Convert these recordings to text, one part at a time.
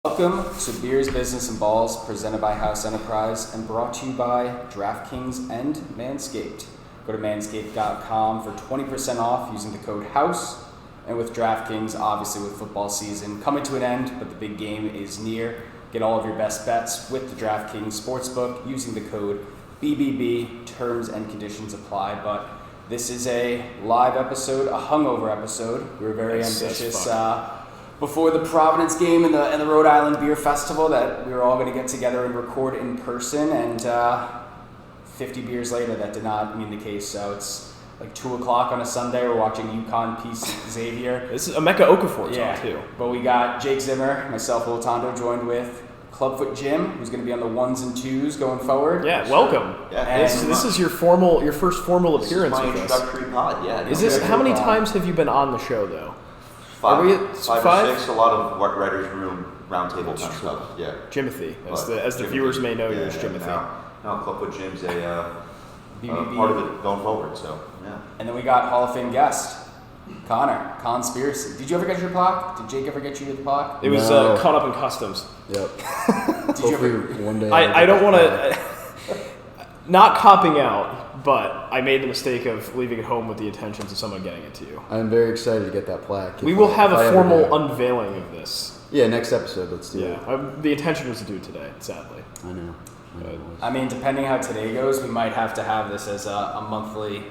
Welcome to Beers, Business, and Balls, presented by House Enterprise and brought to you by DraftKings and Manscaped. Go to manscaped.com for 20% off using the code HOUSE. And with DraftKings, obviously with football season coming to an end, but the big game is near, get all of your best bets with the DraftKings Sportsbook using the code BBB. Terms and conditions apply, but this is a live episode, a hungover episode. We were very ambitious before the Providence game and the Rhode Island Beer Festival that we were all going to get together and record in person, and 50 beers later that did not mean the case. So it's like 2 o'clock on a Sunday. We're watching UConn Peace Xavier. This is Emeka Okafor's on too. But we got Jake Zimmer, myself, Wiltondo, joined with Clubfoot Jim, who's going to be on the ones and twos going forward. Yeah, welcome. Yeah, this is your first formal appearance my with us. introductory pod. Yeah. Is this how many times have you been on the show though? Five, Are we at five or six. A lot of writers' room roundtable kind of stuff. Yeah. Jimothy, as the viewers may know you as Jimothy. Now Clubfoot Jim's a BBB. part of it going forward. So yeah. And then we got Hall of Fame guest Con Spiracy. Did you ever get your plaque? Did Jake ever get you the plaque? It was caught up in customs. Yep. Did you ever? One day. I don't want to. Not copping out, but I made the mistake of leaving it home with the intentions of someone getting it to you. I'm very excited to get that plaque. We will have a formal unveiling of this. Yeah, next episode. Let's do it. The intention was to do it today, sadly. I know. I mean, depending how today goes, we might have to have this as a monthly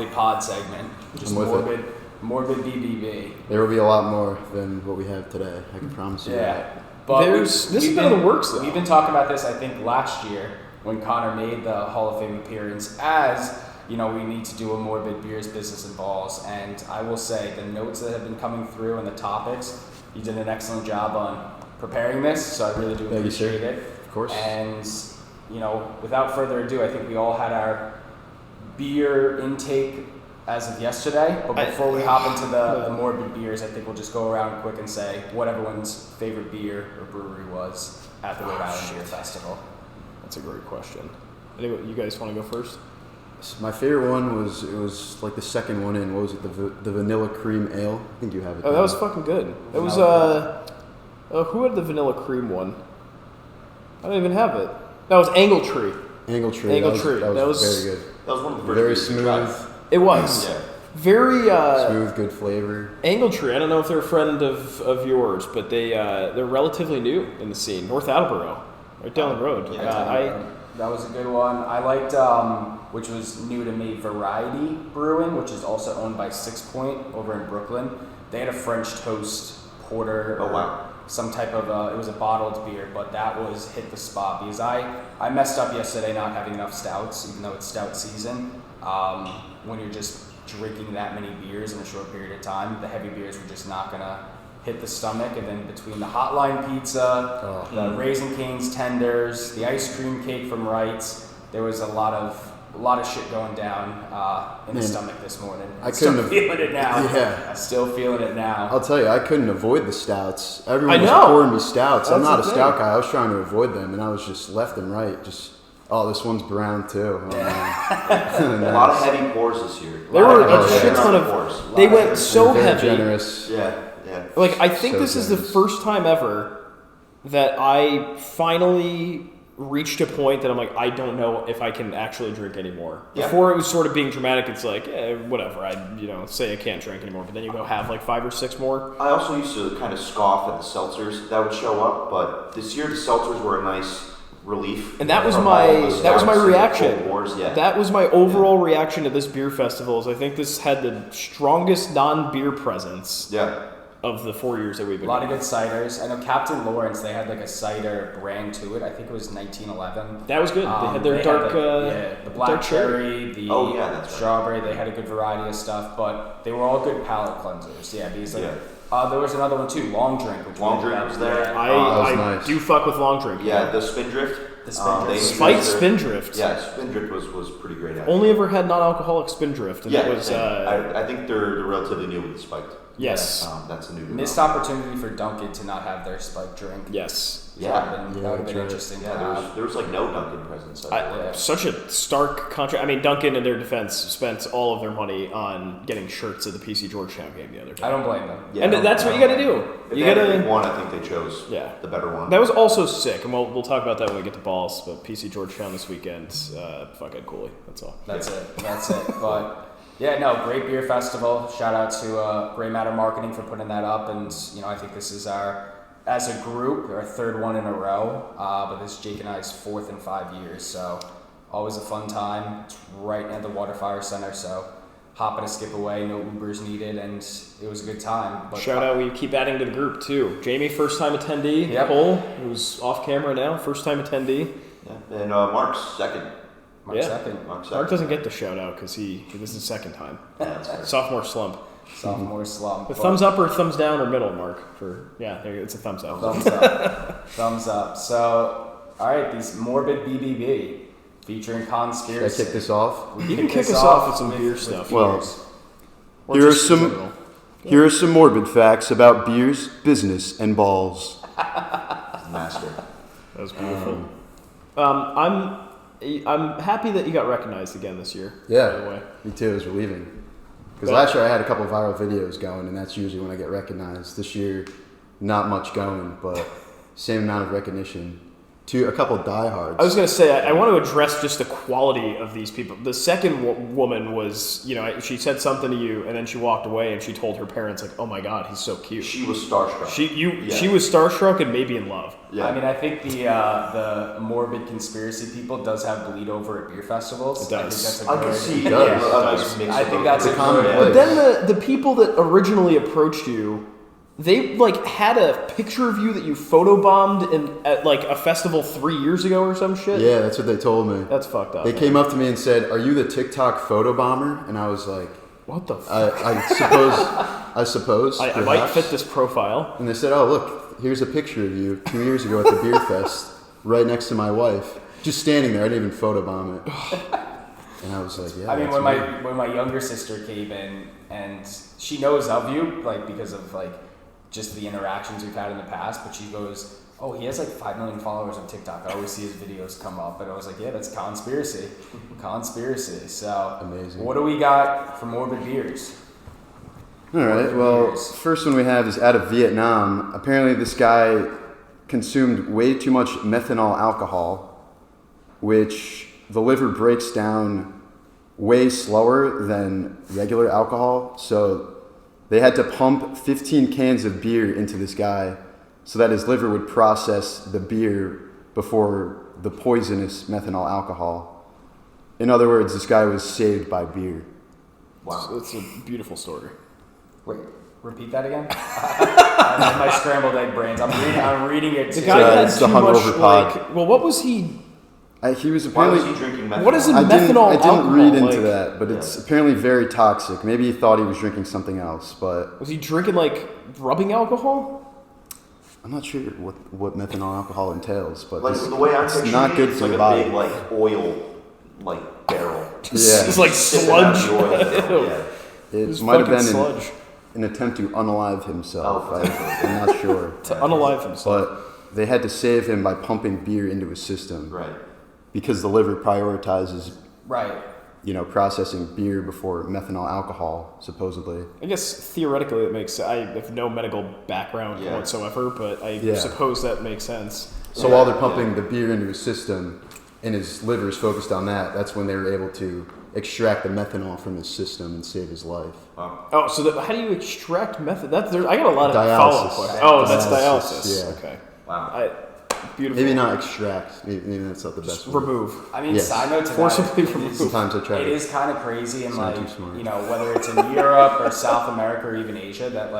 pod segment. Just morbid BBB. There will be a lot more than what we have today. I can promise you that. But this has been in the works though. We've been talking about this, I think, last year when Connor made the Hall of Fame appearance. As you know, we need to do a Morbid Beers, Business, and Balls. And I will say, the notes that have been coming through and the topics, you did an excellent job on preparing this. So I really do appreciate it. Of course. And you know, without further ado, I think we all had our beer intake as of yesterday. But before we hop into the morbid beers, I think we'll just go around quick and say what everyone's favorite beer or brewery was at the Rhode Island Beer Festival. That's a great question. Anyway, you guys want to go first? My favorite one was like the second one in. What was it? The vanilla cream ale. I think you have it. Oh, that was fucking good. It was who had the vanilla cream one? I don't even have it. That was Angletree. Angletree. That was very good. That was one of the first Very beers we smooth. tried. It was. Yeah. Very smooth, good flavor. Angletree. I don't know if they're a friend of yours, but they're relatively new in the scene. North Attleboro, right down the road. That was a good one. I liked, which was new to me, Variety Brewing, which is also owned by Six Point over in Brooklyn. They had a French toast porter. Oh wow. Some type of it was a bottled beer, but that was hit the spot because I messed up yesterday not having enough stouts, even though it's stout season. When you're just drinking that many beers in a short period of time, the heavy beers were just not gonna hit the stomach. And then between the hotline pizza, the Raisin Cane's tenders, the ice cream cake from Wright's, there was a lot of shit going down in the stomach this morning. I'm still feeling it now. Yeah. I'm still feeling it now. I'll tell you, I couldn't avoid the stouts. Everyone was pouring me stouts. I'm not a stout guy. I was trying to avoid them, and I was just left and right. This one's brown too. Oh, A lot of heavy pours this year. There were a shit ton of pours. They went so heavy. Generous. Yeah. Like, I think So this is the first time ever that I finally reached a point that I'm like, I don't know if I can actually drink anymore. Yeah. Before it was sort of being dramatic, it's like, whatever, I say I can't drink anymore, but then you go have like 5 or 6 more. I also used to kind of scoff at the seltzers that would show up, but this year the seltzers were a nice relief. And that was my reaction. That was my overall reaction to this beer festival. Is I think this had the strongest non-beer presence. Yeah. Of the 4 years that we've been. A lot of good ciders. I know Captain Lawrence, they had like a cider brand to it. I think it was 1911. That was good. They had their dark, the black dark cherry, the that's strawberry. They had a good variety of stuff, but they were all good palate cleansers. Yeah, because there was another one too, Long Drink. Which Long Drink was there. I do fuck with Long Drink. Yeah, the Spindrift. Spiked Spindrift. Yeah, Spindrift was pretty great. Actually. Only ever had non-alcoholic Spindrift. And it was. I think they're relatively new with the Spiked. Yes. That's a new. Missed opportunity for Dunkin' to not have their spiked drink. Yes. That would have been interesting. Yeah, there was like no Dunkin' presence. Such a stark contrast. I mean, Dunkin', in their defense, spent all of their money on getting shirts at the PC Georgetown game the other day. I don't blame them. Yeah, and that's what you got to do. You got to one. I think they chose the better one. That was also sick, and we'll talk about that when we get to balls. But PC Georgetown this weekend, fuck Ed Cooley. That's all. That's it. But. Yeah, no, great beer festival. Shout out to Grey Matter Marketing for putting that up, and I think this is as a group, our third one in a row. But this is Jake and I's fourth in 5 years, so always a fun time. It's right at the Waterfire Center, so hop and a skip away, no Ubers needed, and it was a good time. But shout out, we keep adding to the group too. Jamie, first time attendee. Yep. Cole, who's off camera now, first time attendee. Yeah. And Mark's second. Mark doesn't get the shout out because this is his second time. Sophomore slump. The thumbs up or thumbs down or middle, Mark? It's a thumbs up. Thumbs up. So, all right, these Morbid BBB featuring Con Spiracy. Should I kick this off? You can kick us off with some beer stuff. Well, here are some morbid facts about beers, business, and balls. Master. That was beautiful. I'm happy that you got recognized again this year. Yeah, by the way. Me too. It was relieving. Because last year I had a couple viral videos going, and that's usually when I get recognized. This year, not much going, but same amount of recognition. A couple diehards. I was going to say, I want to address just the quality of these people. The second woman was, she said something to you, and then she walked away, and she told her parents, like, "Oh my God, he's so cute." She was starstruck. She was starstruck and maybe in love. Yeah. I mean, I think the Morbid Conspiracy people does have bleed over at beer festivals. It does. I can see that. I think that's a common. But then the people that originally approached you, they had a picture of you that you photobombed at a festival 3 years ago or some shit. Yeah, that's what they told me. That's fucked up. They came up to me and said, "Are you the TikTok photobomber?" And I was like, "What the fuck?" I suppose. I might fit this profile. And they said, "Oh, look, here's a picture of you 2 years ago at the beer fest, right next to my wife, just standing there. I didn't even photobomb it." And I was like, "Yeah." I mean, when my younger sister came in, and she knows of you, because of just the interactions we've had in the past, but she goes, "Oh, he has 5 million followers on TikTok. I always see his videos come up." And I was like, "Yeah, that's Conspiracy." So amazing. What do we got for Morbid beers? All right. Well, first one we have is out of Vietnam. Apparently, this guy consumed way too much methanol alcohol, which the liver breaks down way slower than regular alcohol. So they had to pump 15 cans of beer into this guy so that his liver would process the beer before the poisonous methanol alcohol. In other words, this guy was saved by beer. Wow. So it's a beautiful story. Wait, repeat that again? My scrambled egg brains. I'm reading it too. The guy had too much, what was he... He was apparently... Why was he drinking methanol? What is methanol alcohol? I didn't read into that, but it's apparently very toxic. Maybe he thought he was drinking something else, but... Was he drinking, rubbing alcohol? I'm not sure what methanol alcohol entails, but the way I'm picturing not good for the body. Big, oil, barrel. Yeah. It's like sludge. It might have been an attempt to unalive himself. I'm not sure. To unalive himself. But they had to save him by pumping beer into his system. Right. Because the liver prioritizes, right, processing beer before methanol alcohol, supposedly. I guess theoretically it makes sense. I have no medical background whatsoever, but I suppose that makes sense. So while they're pumping the beer into his system, and his liver is focused on that, that's when they were able to extract the methanol from his system and save his life. Oh, so how do you extract methanol? I got a lot of follow-up questions. Oh, that's dialysis. Yeah. Okay. Wow. Beautiful. Maybe not extract. Maybe that's not the best one. Remove. I mean, side note to forcibly remove. Sometimes I try. It is kind of crazy, and whether it's in Europe or South America or even Asia, that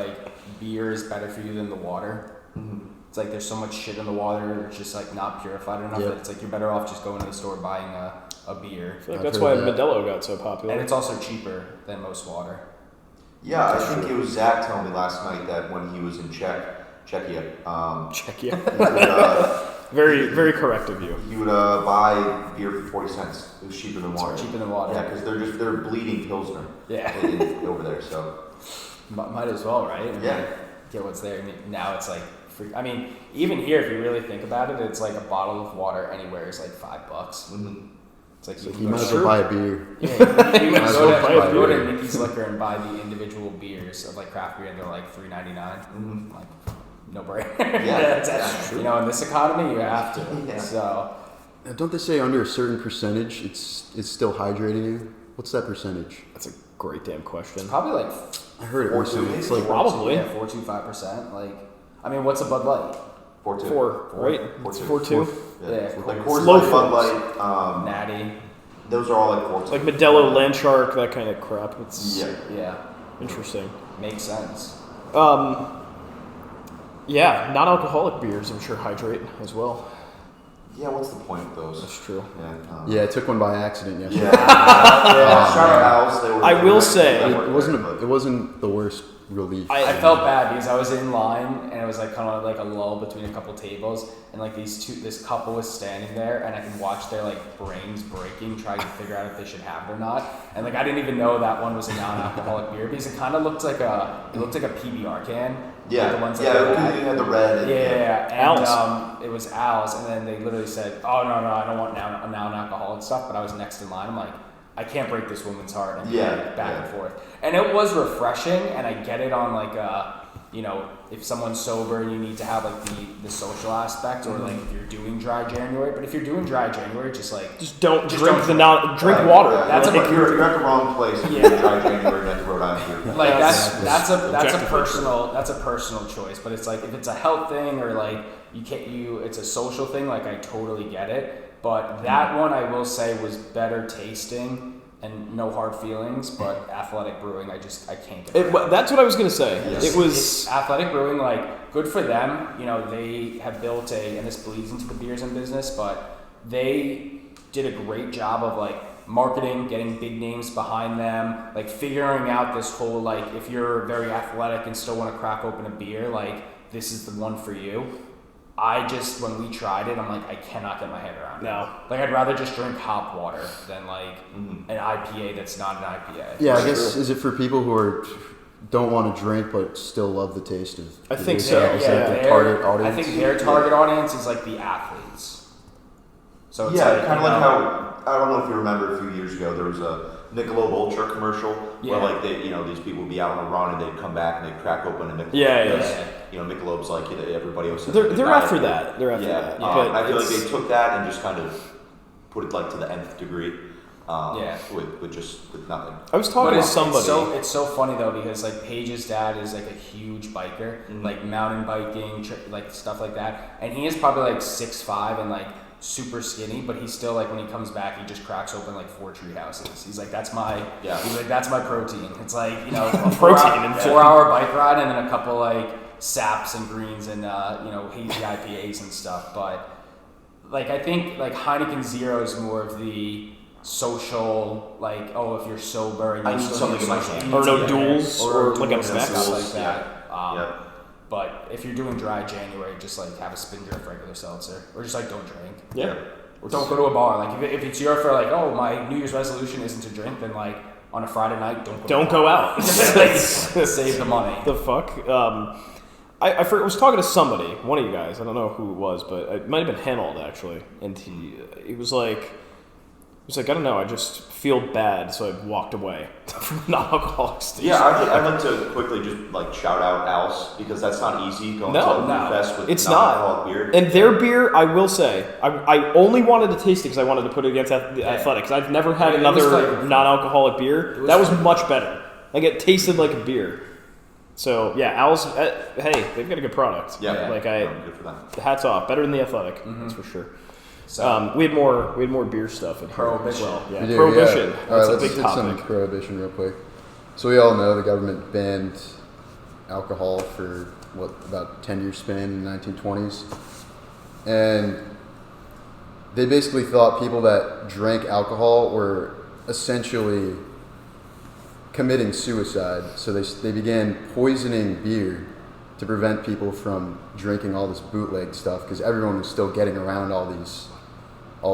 beer is better for you than the water. Mm-hmm. It's there's so much shit in the water, it's just not purified enough that it's you're better off just going to the store buying a beer. I feel that's why Modelo got so popular. And it's also cheaper than most water. Yeah, I think it was Zach telling me last night that when he was in Czechia. Very, very correct of you. He would buy beer for 40 cents. It was cheaper than water. Cheaper than water. Yeah, because they're bleeding Pilsner. Yeah. Over there, so. Might as well, right? Yeah. Get what's there. Now it's I mean, even here, if you really think about it, it's like a bottle of water anywhere is like $5. Mm-hmm. It's like So you might as well buy a beer. Yeah, you can Might as well go buy a to beer. Nikki's Liquor and buy the individual beers of like craft beer, and they're like $3.99. Mm-hmm. Like, no brainer. Yeah, That's true. You know, in this economy, you have to. Yeah. So, Now, don't they say under a certain percentage, it's still hydrating you? What's that percentage? That's a great damn question. probably like I heard it recently. It's like Probably. 4.25%. Like, I mean, what's a Bud Light? 4.2. 4, right? 4.2. 4.2. Yeah, Like Coors Coors Slow Light, Bud Fours. Light, Natty. those are all like 4.2. Like Modelo, Land Shark, that kind of crap. It's Yeah, interesting. makes sense. Yeah, non-alcoholic beers, I'm sure, hydrate as well. Yeah, what's the point of those? That's true. Yeah, I took one by accident yesterday. Yeah, shout out Al's. They were- I will say- they It weren't wasn't. good, It wasn't the worst relief. I felt bad because I was in line and it was like kind of like a lull between a couple tables, and like this couple was standing there, and I could watch their like brains breaking trying to figure out if they should have it or not. And like I didn't even know that one was a non-alcoholic beer because it kind of looked like a PBR can. Yeah, Like the ones that yeah, they it had. had the red. And, Yeah, and Al's. it was Al's, and then they literally said, "Oh no, I don't want non-alcoholic stuff." But I was next in line. I'm like, I can't break this woman's heart. And Yeah, back yeah. and forth, and it was refreshing. And I get it on like you know, if someone's sober, you need to have like the social aspect, or like if you're doing dry January. But if you're doing dry January, just Don't Just drink don't drink Right, water. yeah. That's Like, a- you're at the wrong place. Yeah. Yeah. Dry January at the Rhode Island beer. like That's that's objectively a personal choice. But it's like if it's a health thing or like it's a social thing. Like I totally get it. But that one I will say was better tasting and no hard feelings. But Athletic Brewing, I can't get. It, that's what I was gonna say. Yes. It was. It's Athletic Brewing, like, good for them. You know, they have built and this bleeds into the beers and business, but they did a great job of, like, marketing, getting big names behind them, like, figuring out this whole, like, if you're very athletic and still want to crack open a beer, like, this is the one for you. When we tried it, I'm like, I cannot get my head around it. No. Like, I'd rather just drink hop water than, like, an IPA that's not an IPA. Yeah, I guess is it for people who don't want to drink but still love the taste of? I think the so. beer? Is that their- the target audience? I think their target audience is like the athletes. So it's Yeah, like, kind of you like know, how I don't know if you remember a few years ago there was a Michelob Ultra commercial Yeah. where like these people would be out on a run and they'd come back and they'd crack open a Michelob. Yeah, because, yeah. You know, Michelob's like everybody else. says They're it's they're not after it. that. They're after Yeah, that. Yeah. But I feel like it's- they took that and just kind of put it like to the nth degree. Yeah. with nothing. I was talking to it's somebody. It's so funny though because like Paige's dad is like a huge biker, like mountain biking, like stuff like that, and he is probably like 6'5" and like super skinny, but he's still like when he comes back, he just cracks open like 4 tree houses. He's like, that's my protein. It's like, you know, a Protein and 4-hour bike ride and then a couple like saps and greens and you know, hazy IPAs and stuff. But like I think like Heineken Zero is more of the social, like, oh, if you're sober and I you're need still something in my social hand. Or no media, duels, or like a duels and mix. stuff like Duels, that. Yep. But if you're doing dry January, just like have a spin of regular seltzer, or just like don't drink, Yeah. or don't go to a bar. Like if it's your for like, oh, my New Year's resolution isn't to drink, then like on a Friday night, don't Go out. like, save the money. The fuck? I was talking to somebody, one of you guys. I don't know who it was, but it might have been Hanold actually, and he was like, I don't know, I just feel bad, so I walked away from non-alcoholic station. Yeah, I'd like to quickly just like shout out Al's because that's not easy going to a beer fest with It's non-alcoholic not. beer. And their beer, I will say, I only wanted to taste it because I wanted to put it against the Athletics. I've never had It was another flavorful. non-alcoholic beer. was That was flavorful. much better. Like it tasted like a beer. So yeah, Al's. Hey, they've got a good product. Yeah, like good for them. hats off. Better than the Athletic, that's for sure. So We had more beer stuff in here Prohibition. as well. Yeah, We do, Prohibition. yeah. That's All right, a let's big hit topic. some prohibition real quick. So we all know the government banned alcohol for about 10-year span in the 1920s, and they basically thought people that drank alcohol were essentially committing suicide. So they began poisoning beer to prevent people from drinking all this bootleg stuff because everyone was still getting around all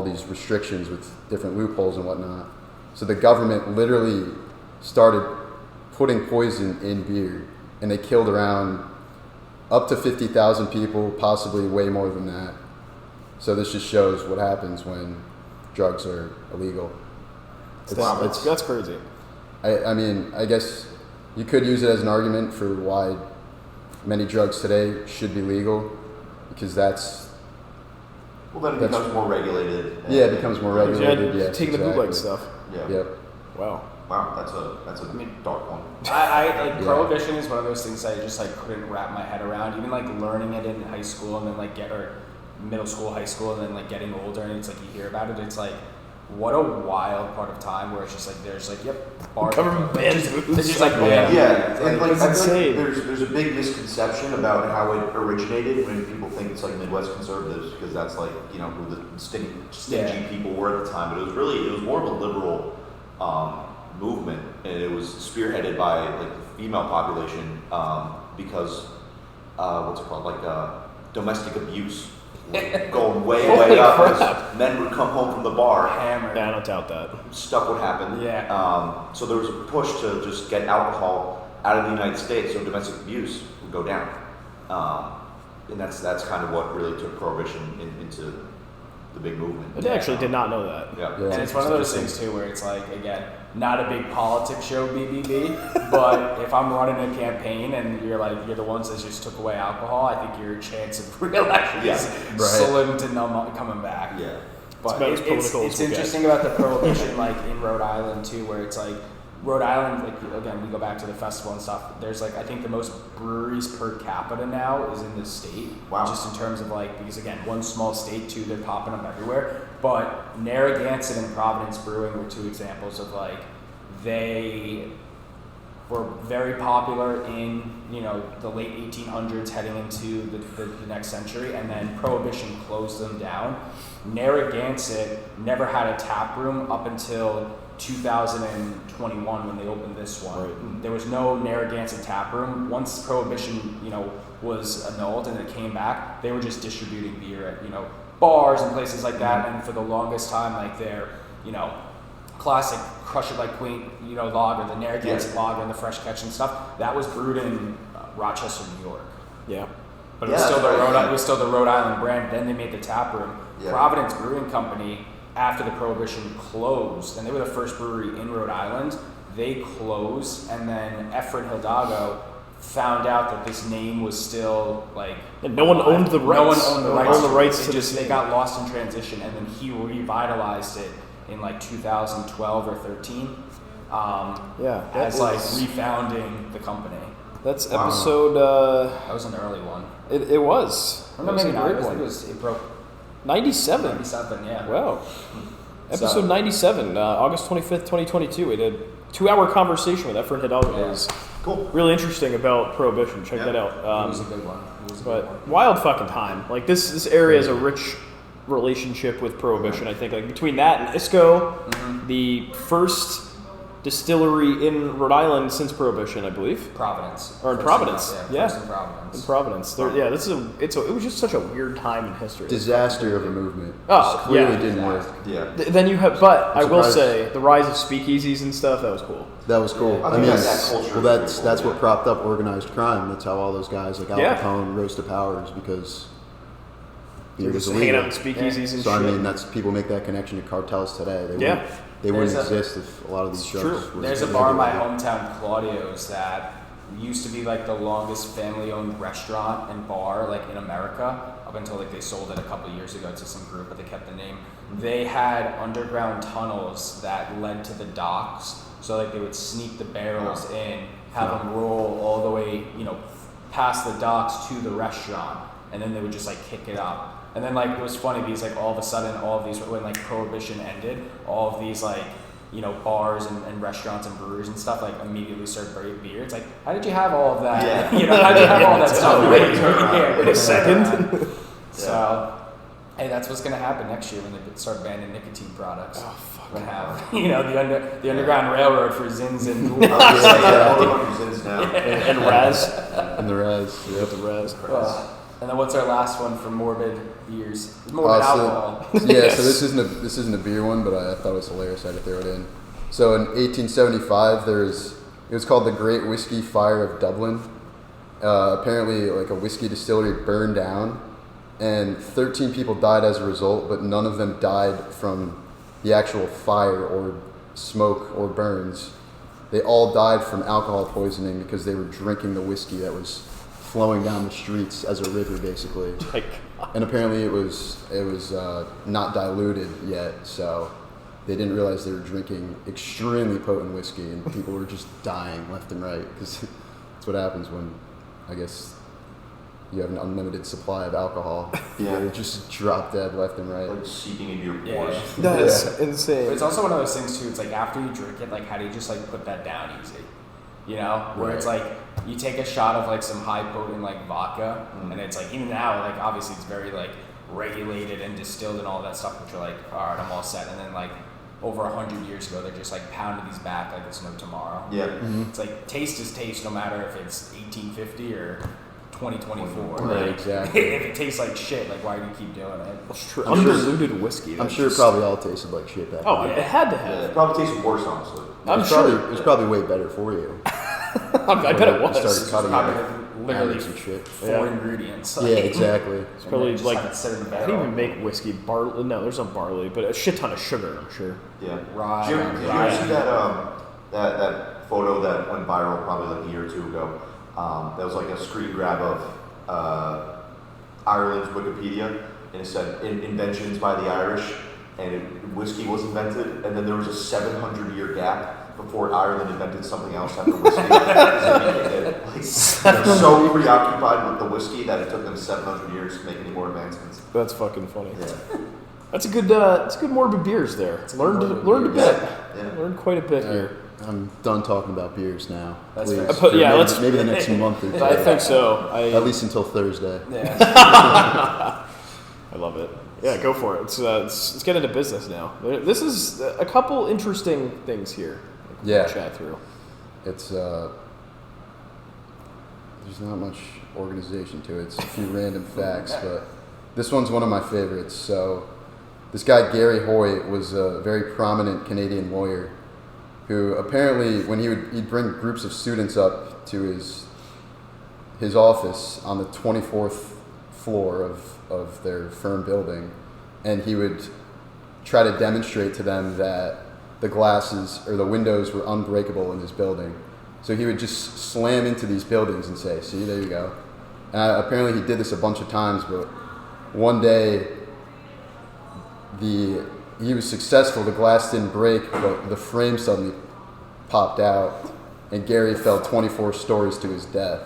these restrictions with different loopholes and whatnot. So the government literally started putting poison in beer, and they killed around up to 50,000 people, possibly way more than that. So this just shows what happens when drugs are illegal. That's crazy. I mean, I guess you could use it as an argument for why many drugs today should be legal, because that's... Well, then it becomes more regulated. Yeah, it becomes more regulated. Yeah, taking the bootleg stuff. Yeah. Yep. Wow, that's a dark one. I prohibition is one of those things I just like couldn't wrap my head around. Even like learning it in high school and then like middle school, high school, and then like getting older, and it's like you hear about it. It's like what a wild part of time where it's just like there's like bars. Government bans booze. It's just like Yeah, and like it's I feel insane. like there's a big misconception about how it originated when people think it's like Midwest conservatives, because that's like who the stingy people were at the time. But it was more of a liberal movement, and it was spearheaded by like the female population because what's it called, like domestic abuse. Going way up, because men would come home from the bar hammered. Yeah, I don't doubt that. Stuff would happen. Yeah. So there was a push to just get alcohol out of the United States, so domestic abuse would go down. And that's kind of what really took prohibition into the big movement. I actually did not know that. Yeah. And it's one of those things too where it's like, again, not a big politics show, BBB, but if I'm running a campaign and you're the ones that just took away alcohol, I think your chance of re-election is slim to none coming back. Yeah. But it's interesting about the prohibition, like in Rhode Island too, where it's like Rhode Island, like again, we go back to the festival and stuff. There's like I think the most breweries per capita now is in the state. Wow. Just in terms of like, because again, one small state, two, they're popping up everywhere. But Narragansett and Providence Brewing were two examples of like they were very popular in the late 1800s, heading into the next century, and then Prohibition closed them down. Narragansett never had a tap room up until 2021 when they opened this one. Right. There was no Narragansett tap room. Once Prohibition, was annulled and it came back, they were just distributing beer at bars and places like that. And for the longest time, like their classic Crush It Like Queen lager, the Narragansett lager and the Fresh Catch and stuff, that was brewed in Rochester, New York. Yeah. But it was still the Rhode Island brand. Then they made the tap room. Yeah. Providence Brewing Company, after the Prohibition closed, and they were the first brewery in Rhode Island, they closed, and then Efren Hidalgo found out that this name was still like... And no one owned the rights. No one owned the rights. They got lost in transition, and then he revitalized it in like 2012 or 13. As like refounding the company. That's episode... that was an early one. It was. Or no, maybe not. It broke... 97. 97, yeah. Wow. Episode 97, August 25th, 2022. We did a 2-hour conversation with Efren Hidalgo. It was cool. Really interesting about Prohibition. Check that out. It was a good one. Wild fucking time. Like this area is a rich relationship with Prohibition. I think like between that and ISCO, the first distillery in Rhode Island since Prohibition, I believe. Providence. Or in Providence. First in Providence. In Providence. It was just such a weird time in history. Disaster of a movement. Oh, clearly didn't work. Yeah. Then you have, but I will say, the rise of speakeasies and stuff, that was cool. That was cool. I mean, that's what propped up organized crime. That's how all those guys like Al Capone rose to power, is because They're just hanging out in speakeasies and shit. So I mean, people make that connection to cartels today. They wouldn't exist if a lot of these drugs were... There's a bar in my hometown, Claudio's, that used to be like the longest family-owned restaurant and bar like in America, up until like they sold it a couple of years ago to some group, but they kept the name. They had underground tunnels that led to the docks, so like they would sneak the barrels in, have them roll all the way, past the docks to the restaurant, and then they would just like kick it up. And then like it was funny because like all of a sudden all of these, when like Prohibition ended, all of these like bars and restaurants and breweries and stuff like immediately served beer. It's like, how did you have all of that? How did you have all that stuff Wait a second. So hey, that's what's gonna happen next year when they start banning nicotine products. Oh fuck. We're gonna have the Underground Railroad for Zins and Zins now. And Raz. And the Raz. Yeah, the Raz. And then what's our last one for morbid beers? Morbid alcohol. So this isn't a beer one, but I thought it was hilarious. I had to throw it in. So in 1875, it was called the Great Whiskey Fire of Dublin, apparently like a whiskey distillery burned down, and 13 people died as a result, but none of them died from the actual fire or smoke or burns. They all died from alcohol poisoning because they were drinking the whiskey that was flowing down the streets as a river, basically. And apparently it was not diluted yet, so they didn't realize they were drinking extremely potent whiskey, and people were just dying left and right, because that's what happens when, I guess, you have an unlimited supply of alcohol. Yeah. They just drop dead left and right. Like seeping into your pores. That is insane. But it's also one of those things too. It's like after you drink it, like how do you just like put that down easy? You know, where it's like you take a shot of like some high potent like vodka, and it's like even now, like obviously it's very like regulated and distilled and all that stuff, which you're like, all right, I'm all set. And then like over 100 years ago, they're just like pounding these back like it's no tomorrow. Yeah. It's like taste is taste, no matter if it's 1850 or 2024. Right, Like, exactly. if it tastes like shit, like why do you keep doing it? That's true. I'm sure- Undiluted whiskey. I'm that's sure it just- probably all tasted like shit back Oh, then. it had to Yeah, have. it probably tastes worse, honestly. I'm It's sure. probably, it was probably way better for you. I bet it was. Started It's cutting probably out literally additives and shit. four Yeah. ingredients. Yeah, exactly. It's probably just like have it sit in the I didn't even barrel. make whiskey. Barley? No, there's no barley, but a shit ton of sugar. I'm sure. Yeah. Rye. Jim, did you ever see that photo that went viral probably like a year or two ago? That was like a screen grab of Ireland's Wikipedia, and it said inventions by the Irish, and whiskey was invented, and then there was a 700-year gap before Ireland invented something else after whiskey. They're so preoccupied with the whiskey that it took them 700 years to make any more advancements. That's fucking funny. Yeah. That's a good morbid beers there. Learned a bit. Yeah. Learned quite a bit here. I'm done talking about beers now. That's Please. fair. Yeah, maybe, let's- maybe the next month or two. I think so. At least until Thursday. Yeah. I love it. Yeah, go for it. Let's get into business now. This is a couple interesting things here. Yeah. We'll chat through. It's there's not much organization to it. It's a few random facts, but this one's one of my favorites. So this guy Garry Hoy was a very prominent Canadian lawyer who apparently when he'd bring groups of students up to his office on the 24th floor of their firm building, and he would try to demonstrate to them that the glasses or the windows were unbreakable in his building. So he would just slam into these buildings and say, see, there you go. And apparently he did this a bunch of times, but one day he was successful. The glass didn't break, but the frame suddenly popped out, and Garry fell 24 stories to his death.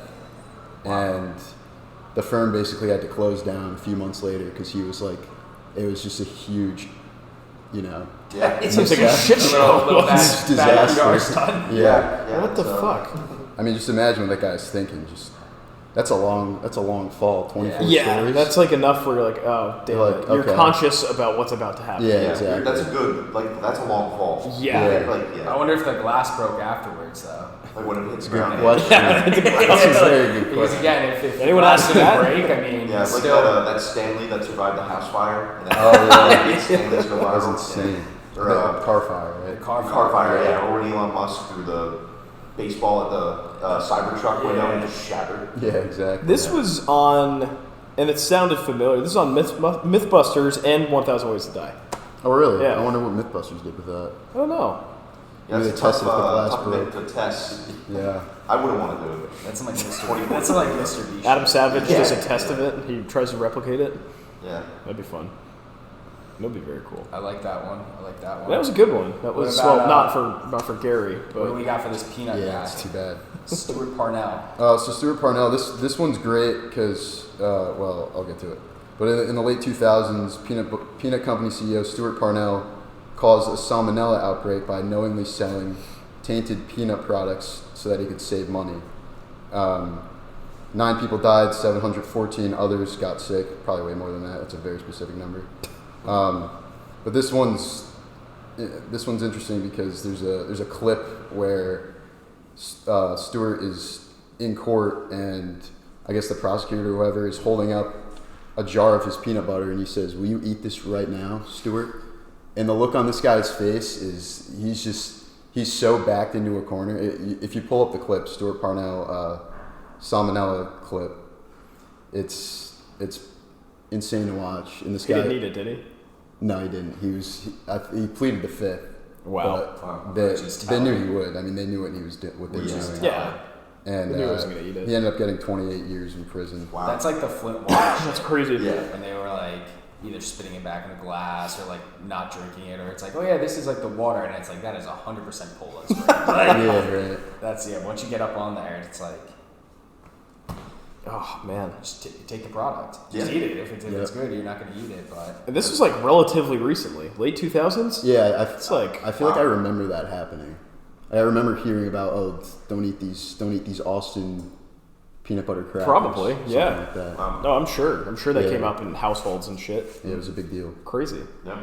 And the firm basically had to close down a few months later because he was like, it was just a huge, Yeah. It seems like a shit show. Little bad Disaster. PR stunt. Yeah. What the fuck? I mean, just imagine what that guy's thinking. That's a long fall, 24 Yeah, stories. that's like enough where you're like, oh, damn Like, it. You're okay. conscious about what's about to happen. Yeah, Yeah, exactly. that's a good, that's a long fall. Yeah. I wonder if the glass broke afterwards, though. Like when it hits the Good ground. question. That's a very good Because question. again, if Anyone glass ask didn't that? break, I mean, Yeah, it's like still. that Stanley that survived the house fire. And Oh, yeah. Stanley's go That was viral. insane. Or Car fire, right? car fire, yeah. Or when Elon Musk threw the baseball at the Cybertruck window and just shattered. Yeah, exactly. This was on, and it sounded familiar. This is on Mythbusters and 1,000 Ways to Die. Oh, really? Yeah. I wonder what Mythbusters did with that. I don't know. Yeah, Maybe it's they a tested tough, if the glass tough broke. thing to test. Yeah. I wouldn't want to do it. That's like Mr. That's like Mr. Beast. Adam Savage Yeah. does a test of it. He tries to replicate it. Yeah. That'd be fun. That'd be very cool. I like that one. That was a good one. That was What about, not for Gary, What do but we got for this peanut Yeah, guy? it's too bad. Stewart Parnell. So Stewart Parnell, this one's great because, well, I'll get to it. But in the late 2000s, peanut company CEO Stewart Parnell caused a salmonella outbreak by knowingly selling tainted peanut products so that he could save money. 9 people died, 714 others got sick. Probably way more than that. That's a very specific number. But this one's interesting because there's a clip where Stewart is in court, and I guess the prosecutor or whoever is holding up a jar of his peanut butter, and he says, "Will you eat this right now, Stewart?" And the look on this guy's face is he's so backed into a corner. If you pull up the clip, Stewart Parnell salmonella clip. It's insane to watch. And this He guy didn't need it, did he? No, he didn't. He pleaded the fifth. Wow. But they knew he would. I mean, they knew what he was what they were doing. Yeah. And They knew he wasn't gonna eat it. he ended up getting 28 years in prison. Wow. That's like the Flint water. That's crazy. Yeah. And they were like either spitting it back in a glass or like not drinking it, or it's like, oh yeah, this is like the water, and it's like that is 100% Poland Spring. Yeah, right. That's once you get up on there, it's like, Oh man. just take the product. Just eat it. If it's good, you're not going to eat it. But And this was like relatively recently, late 2000s. Yeah, It's like I feel like I remember that happening. I remember hearing about don't eat these Austin peanut butter crackers. Probably, something yeah. like that. No, I'm sure they Yeah. came up in households and shit. Yeah, it was a big deal. Crazy. Yeah.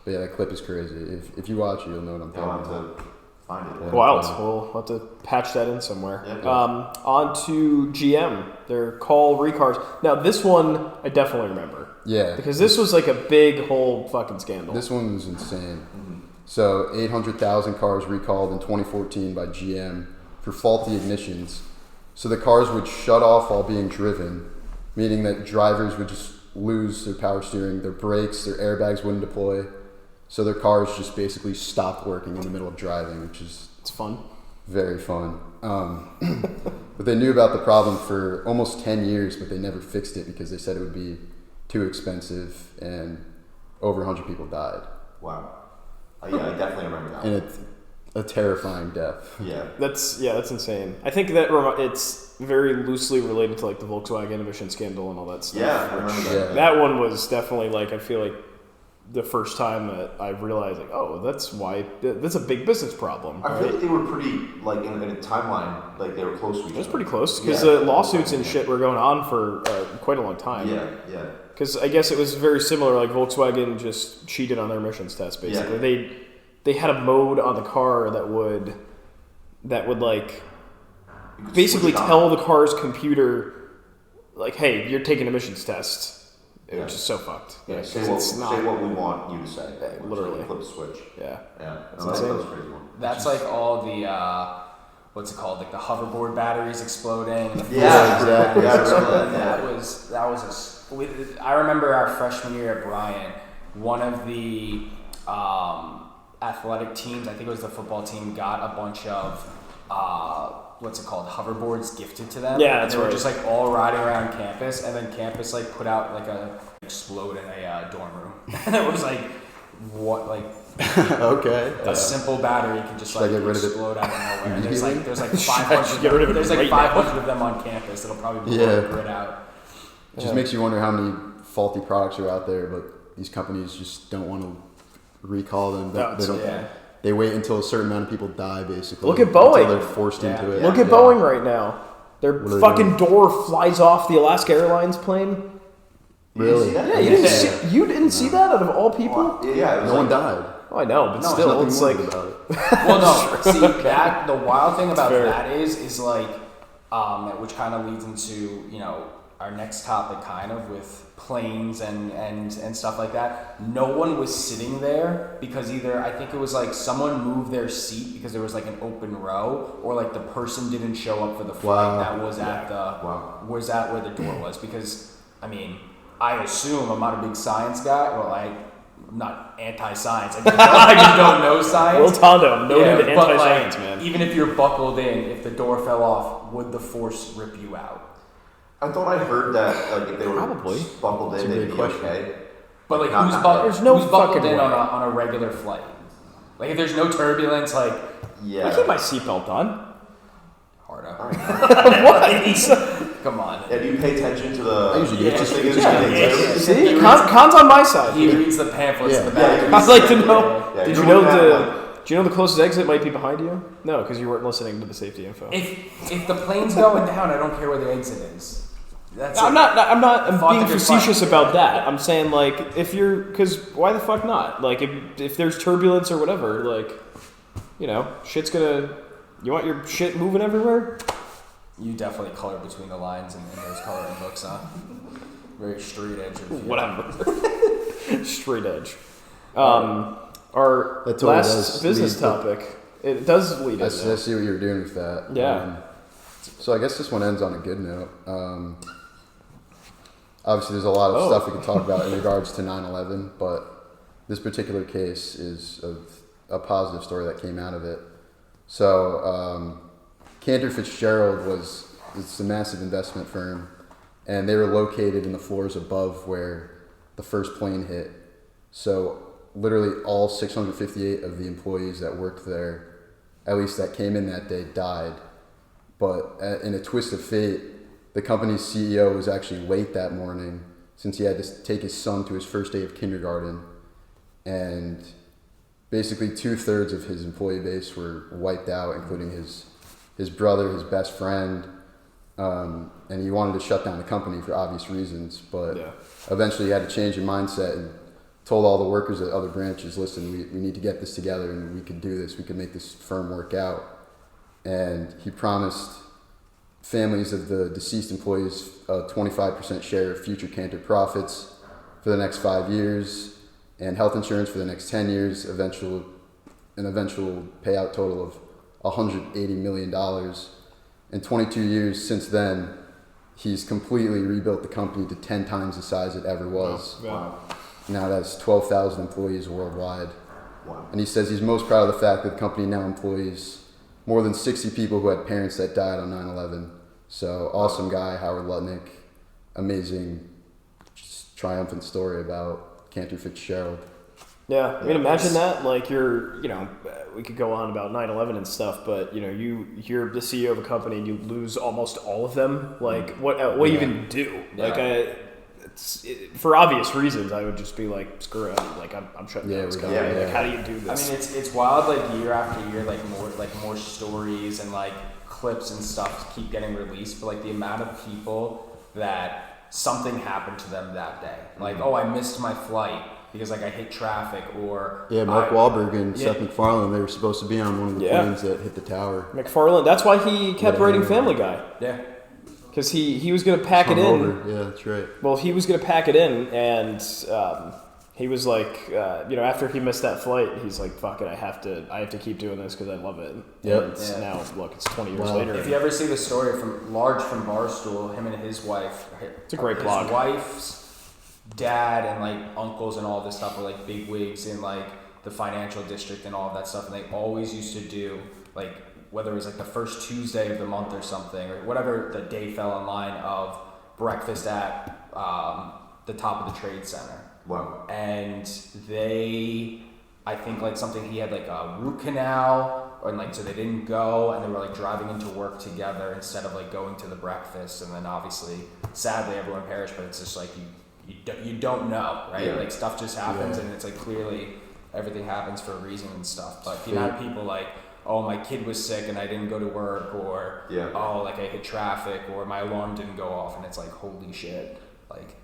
But yeah, that clip is crazy. If you watch it, you'll know what I'm I'll talking have about. to find it. Yeah. Wild. We'll have to patch that in somewhere. Yeah. On to GM, their call recars. Now this one I definitely remember. Yeah. Because this was like a big whole fucking scandal. This one was insane. So 800,000 cars recalled in 2014 by GM for faulty ignitions. So the cars would shut off while being driven, meaning that drivers would just lose their power steering, their brakes, their airbags wouldn't deploy. So their cars just basically stopped working in the middle of driving, which is It's fun. very fun. But they knew about the problem for almost 10 years, but they never fixed it because they said it would be too expensive, and over 100 people died. Wow. Yeah, I definitely remember that. And it's a terrifying death. Yeah. That's insane. I think that it's very loosely related to like the Volkswagen emission scandal and all that stuff. Yeah, I remember that. Yeah. That one was definitely like I feel like the first time that I realized like that's a big business problem. I feel like they were pretty, like, in a timeline, like, they were close to each other. It was pretty close because Yeah. the lawsuits and shit were going on for quite a long time. Yeah, yeah. Because I guess it was very similar. Like Volkswagen just cheated on their emissions test. Basically, Yeah. they had a mode on the car that would like You could basically switch it on. tell the car's computer like, "Hey, you're taking emissions tests." It Yeah. was just so fucked. Yeah, Yeah, say 'cause it's not. what we want you to say. literally. Flip a switch. Yeah. Yeah. That's No, that insane. was a crazy one. that's like all the what's it called? Like the hoverboard batteries exploding. And the Yeah, exactly. Yeah, I remember that. that was I remember our freshman year at Bryan, one of the athletic teams, I think it was the football team, got a bunch of what's it called, hoverboards gifted to them. Yeah, and that's they were right. just like all riding around campus, and then campus like put out like explode in a dorm room. And it was like what like Okay. a simple battery can just Should I like get rid of it explode out of nowhere. And there's immediately? like Should I 500 get rid of it there's like right now? 500 of them on campus. It'll probably blow the grid out. It just makes you wonder how many faulty products are out there, but these companies just don't want to recall them. No, They don't. yeah. They wait until a certain amount of people die, basically. Look at Boeing. Until they're forced Yeah. into it. Look at Yeah. Boeing right now. Their What are they fucking doing? door flies off the Alaska Airlines plane. Really? Yeah, you didn't see that out of all people? Yeah, it was No one like, died. Oh, I know, but No, still, Nothing it's morbid like about it. Well, no. See, that the wild thing about fair. that is like, which kind of leads into our next topic, kind of with planes and stuff like that. No one was sitting there because either I think it was like someone moved their seat because there was like an open row, or like the person didn't show up for the flight Wow. that was at was at where the door was. Because I mean, I assume I'm not a big science guy. Well, I'm not anti-science. I just don't know science. Will Tondo, noted Yeah, but, anti-science, like, man. even if you're buckled in, if the door fell off, would the force rip you out? I thought I heard that, like, if they were Probably. buckled That's a in, they'd good be question. okay. But like, Not- who's, not bu- yet. There's no who's buckled fucking in way. on a regular flight? Like, if there's no turbulence, like Yeah. I keep my seatbelt on. hard All up. right. What? Come on. Yeah, do you pay attention to the... I usually do. It's just- thing is it's getting just- into? See, He Con's on my side. He reads the pamphlets in the Yeah. back. Yeah, I'd like to know. Yeah, Did you you know know do you know the closest exit might be behind you? No, because you weren't listening to the safety info. If the plane's going down, I don't care where the exit is. That's I'm it. not. I'm Thought being that you're facetious fine. about that. I'm saying like if you're, because why the fuck not? Like if there's turbulence or whatever, like shit's gonna. You want your shit moving everywhere? You definitely color between the lines in those coloring books, huh? Very straight edge of you. Whatever. Straight edge. Our That totally last does business lead to- topic. It does lead I into. see what you were doing with that. Yeah. So I guess this one ends on a good note. Obviously, there's a lot of stuff we could talk about in regards to 9/11, but this particular case is a positive story that came out of it. So Cantor Fitzgerald it's a massive investment firm, and they were located in the floors above where the first plane hit. So literally all 658 of the employees that worked there, at least that came in that day, died. But in a twist of fate, the company's CEO was actually late that morning since he had to take his son to his first day of kindergarten. And basically 2/3 of his employee base were wiped out, including his brother, his best friend. And he wanted to shut down the company for obvious reasons. But eventually he had to change his mindset and told all the workers at other branches, listen, we need to get this together and we can do this. We can make this firm work out. And he promised families of the deceased employees a 25% share of future Cantor profits for the next 5 years and health insurance for the next 10 years, an eventual payout total of $180 million. In 22 years since then, he's completely rebuilt the company to 10 times the size it ever was. Wow. Now that's 12,000 employees worldwide. Wow. And he says he's most proud of the fact that the company now employs more than 60 people who had parents that died on 9/11. So awesome guy, Howard Lutnick. Amazing, just triumphant story about Cantor Fitzgerald. Yeah, I mean, imagine that. Like, we could go on about 9/11 and stuff, but you're the CEO of a company and you lose almost all of them. Like, what do you even do? Like, for obvious reasons, I would just be like, screw it. Like, I'm shutting down this company. Yeah. Like, how do you do this? I mean, it's wild. Like year after year, more stories and like clips and stuff keep getting released. But like the amount of people that something happened to them that day, like, oh, I missed my flight because like I hit traffic, or Mark Wahlberg and Seth MacFarlane, they were supposed to be on one of the planes that hit the tower. MacFarlane, that's why he kept writing Family Guy. Yeah. Because he was going to pack it in. Yeah, that's right. Well, he was going to pack it in, and he was like, after he missed that flight, he's like, fuck it, I have to keep doing this because I love it. Yep. And now, look, it's 20 years later. If you ever see the story from Barstool, him and his wife. It's a great blog. His wife's dad and like uncles and all this stuff were like big wigs in like the financial district and all of that stuff, and they always used to do like, whether it was like the first Tuesday of the month or something, or whatever the day fell in line, of breakfast at the top of the Trade Center. Wow. And I think like something, he had like a root canal, and like, so they didn't go, and they were like driving into work together instead of like going to the breakfast. And then obviously, sadly, everyone perished, but it's just like, you don't know, right? Yeah. Like stuff just happens, and it's like clearly everything happens for a reason and stuff. But the amount of people like, oh, my kid was sick and I didn't go to work, or oh, like I hit traffic, or my alarm didn't go off, and it's like, holy shit, like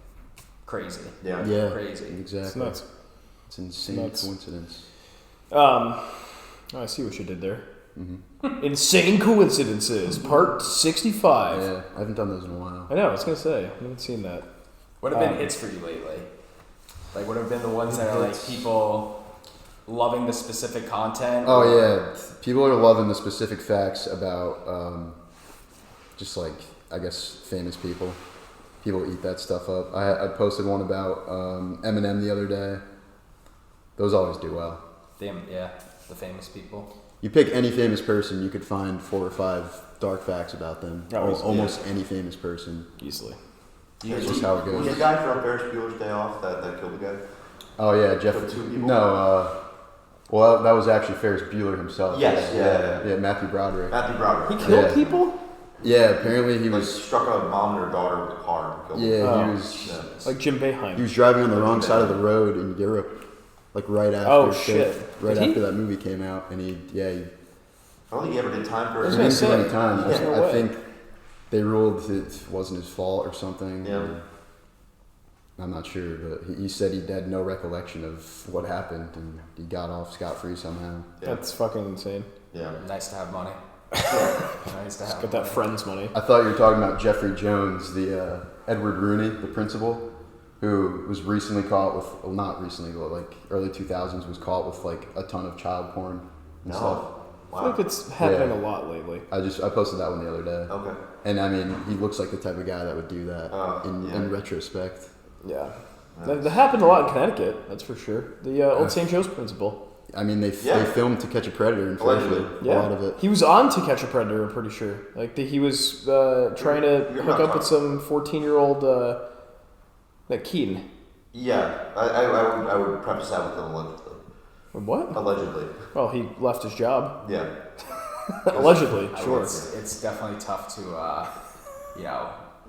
crazy. Yeah. Exactly. Crazy. It's nuts. It's an insane coincidence. I see what you did there. Mm-hmm. Insane Coincidences, part 65. Yeah, I haven't done those in a while. I know, I was going to say, I haven't seen that. What have been hits for you lately? Like, what have been the ones that are like people loving the specific content? Oh yeah, people are loving the specific facts about just like, I guess, famous people. People eat that stuff up. I posted one about Eminem the other day. Those always do well. Damn, yeah, the famous people. You pick any famous person, you could find 4 or 5 dark facts about them. Almost any famous person. Easily. That's just how it goes. Was the guy from Ferris Bueller's Day Off that killed the guy? Oh yeah, Jeff. No, well, that was actually Ferris Bueller himself. Yes, yeah, Matthew Broderick. He Killed people? Yeah, apparently he like was struck a mom and her daughter with a car and killed Yeah, them. he was like Jim Boeheim. He was driving on the wrong side of the road in Europe, like right after. After that movie came out, and he I don't think he ever did time for I was it. gonna didn't do say, any time. there's no I way. think they ruled it wasn't his fault or something. Yeah. I'm not sure, but he said he had no recollection of what happened, and he got off scot-free somehow. Yeah. That's fucking insane. Yeah. Nice to have money. Nice to have Got that friend's money. I thought you were talking about Jeffrey Jones, the Edward Rooney, the principal, who was recently caught with, well, not recently, but like early 2000s, was caught with like a ton of child porn and stuff. I feel like it's happening a lot lately. I posted that one the other day. Okay. And I mean, he looks like the type of guy that would do that in retrospect. Yeah. That happened a lot in Connecticut, that's for sure. The old St. Joe's principal. I mean, they filmed To Catch a Predator in Florida. A lot of it. He was on To Catch a Predator, I'm pretty sure. Like, he was trying to hook up with some 14-year-old Keaton. Yeah, I would preface that with allegedly. What? Allegedly. Well, he left his job. Yeah. Allegedly, sure. It's definitely tough to,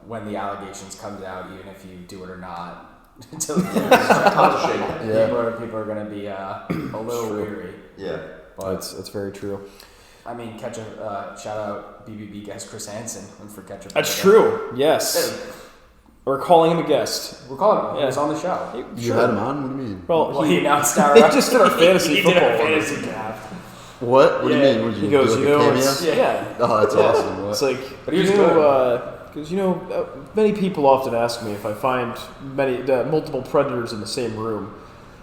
when the allegations comes out, even if you do it or not, until people are going to be a little weary. Yeah. But it's very true. I mean, shout out BBB guest Chris Hansen for Catch a Predator. That's true, yes. We're calling him a guest. We're calling him. He was on the show. You had him on? What do you mean? Well, he announced our... He just did our fantasy football. He did our fantasy draft. What? What do you mean? Would you he goes, do like a cameo? Yeah. Oh, that's awesome. What? It's like, but he was good. Because, many people often ask me if I find multiple predators in the same room.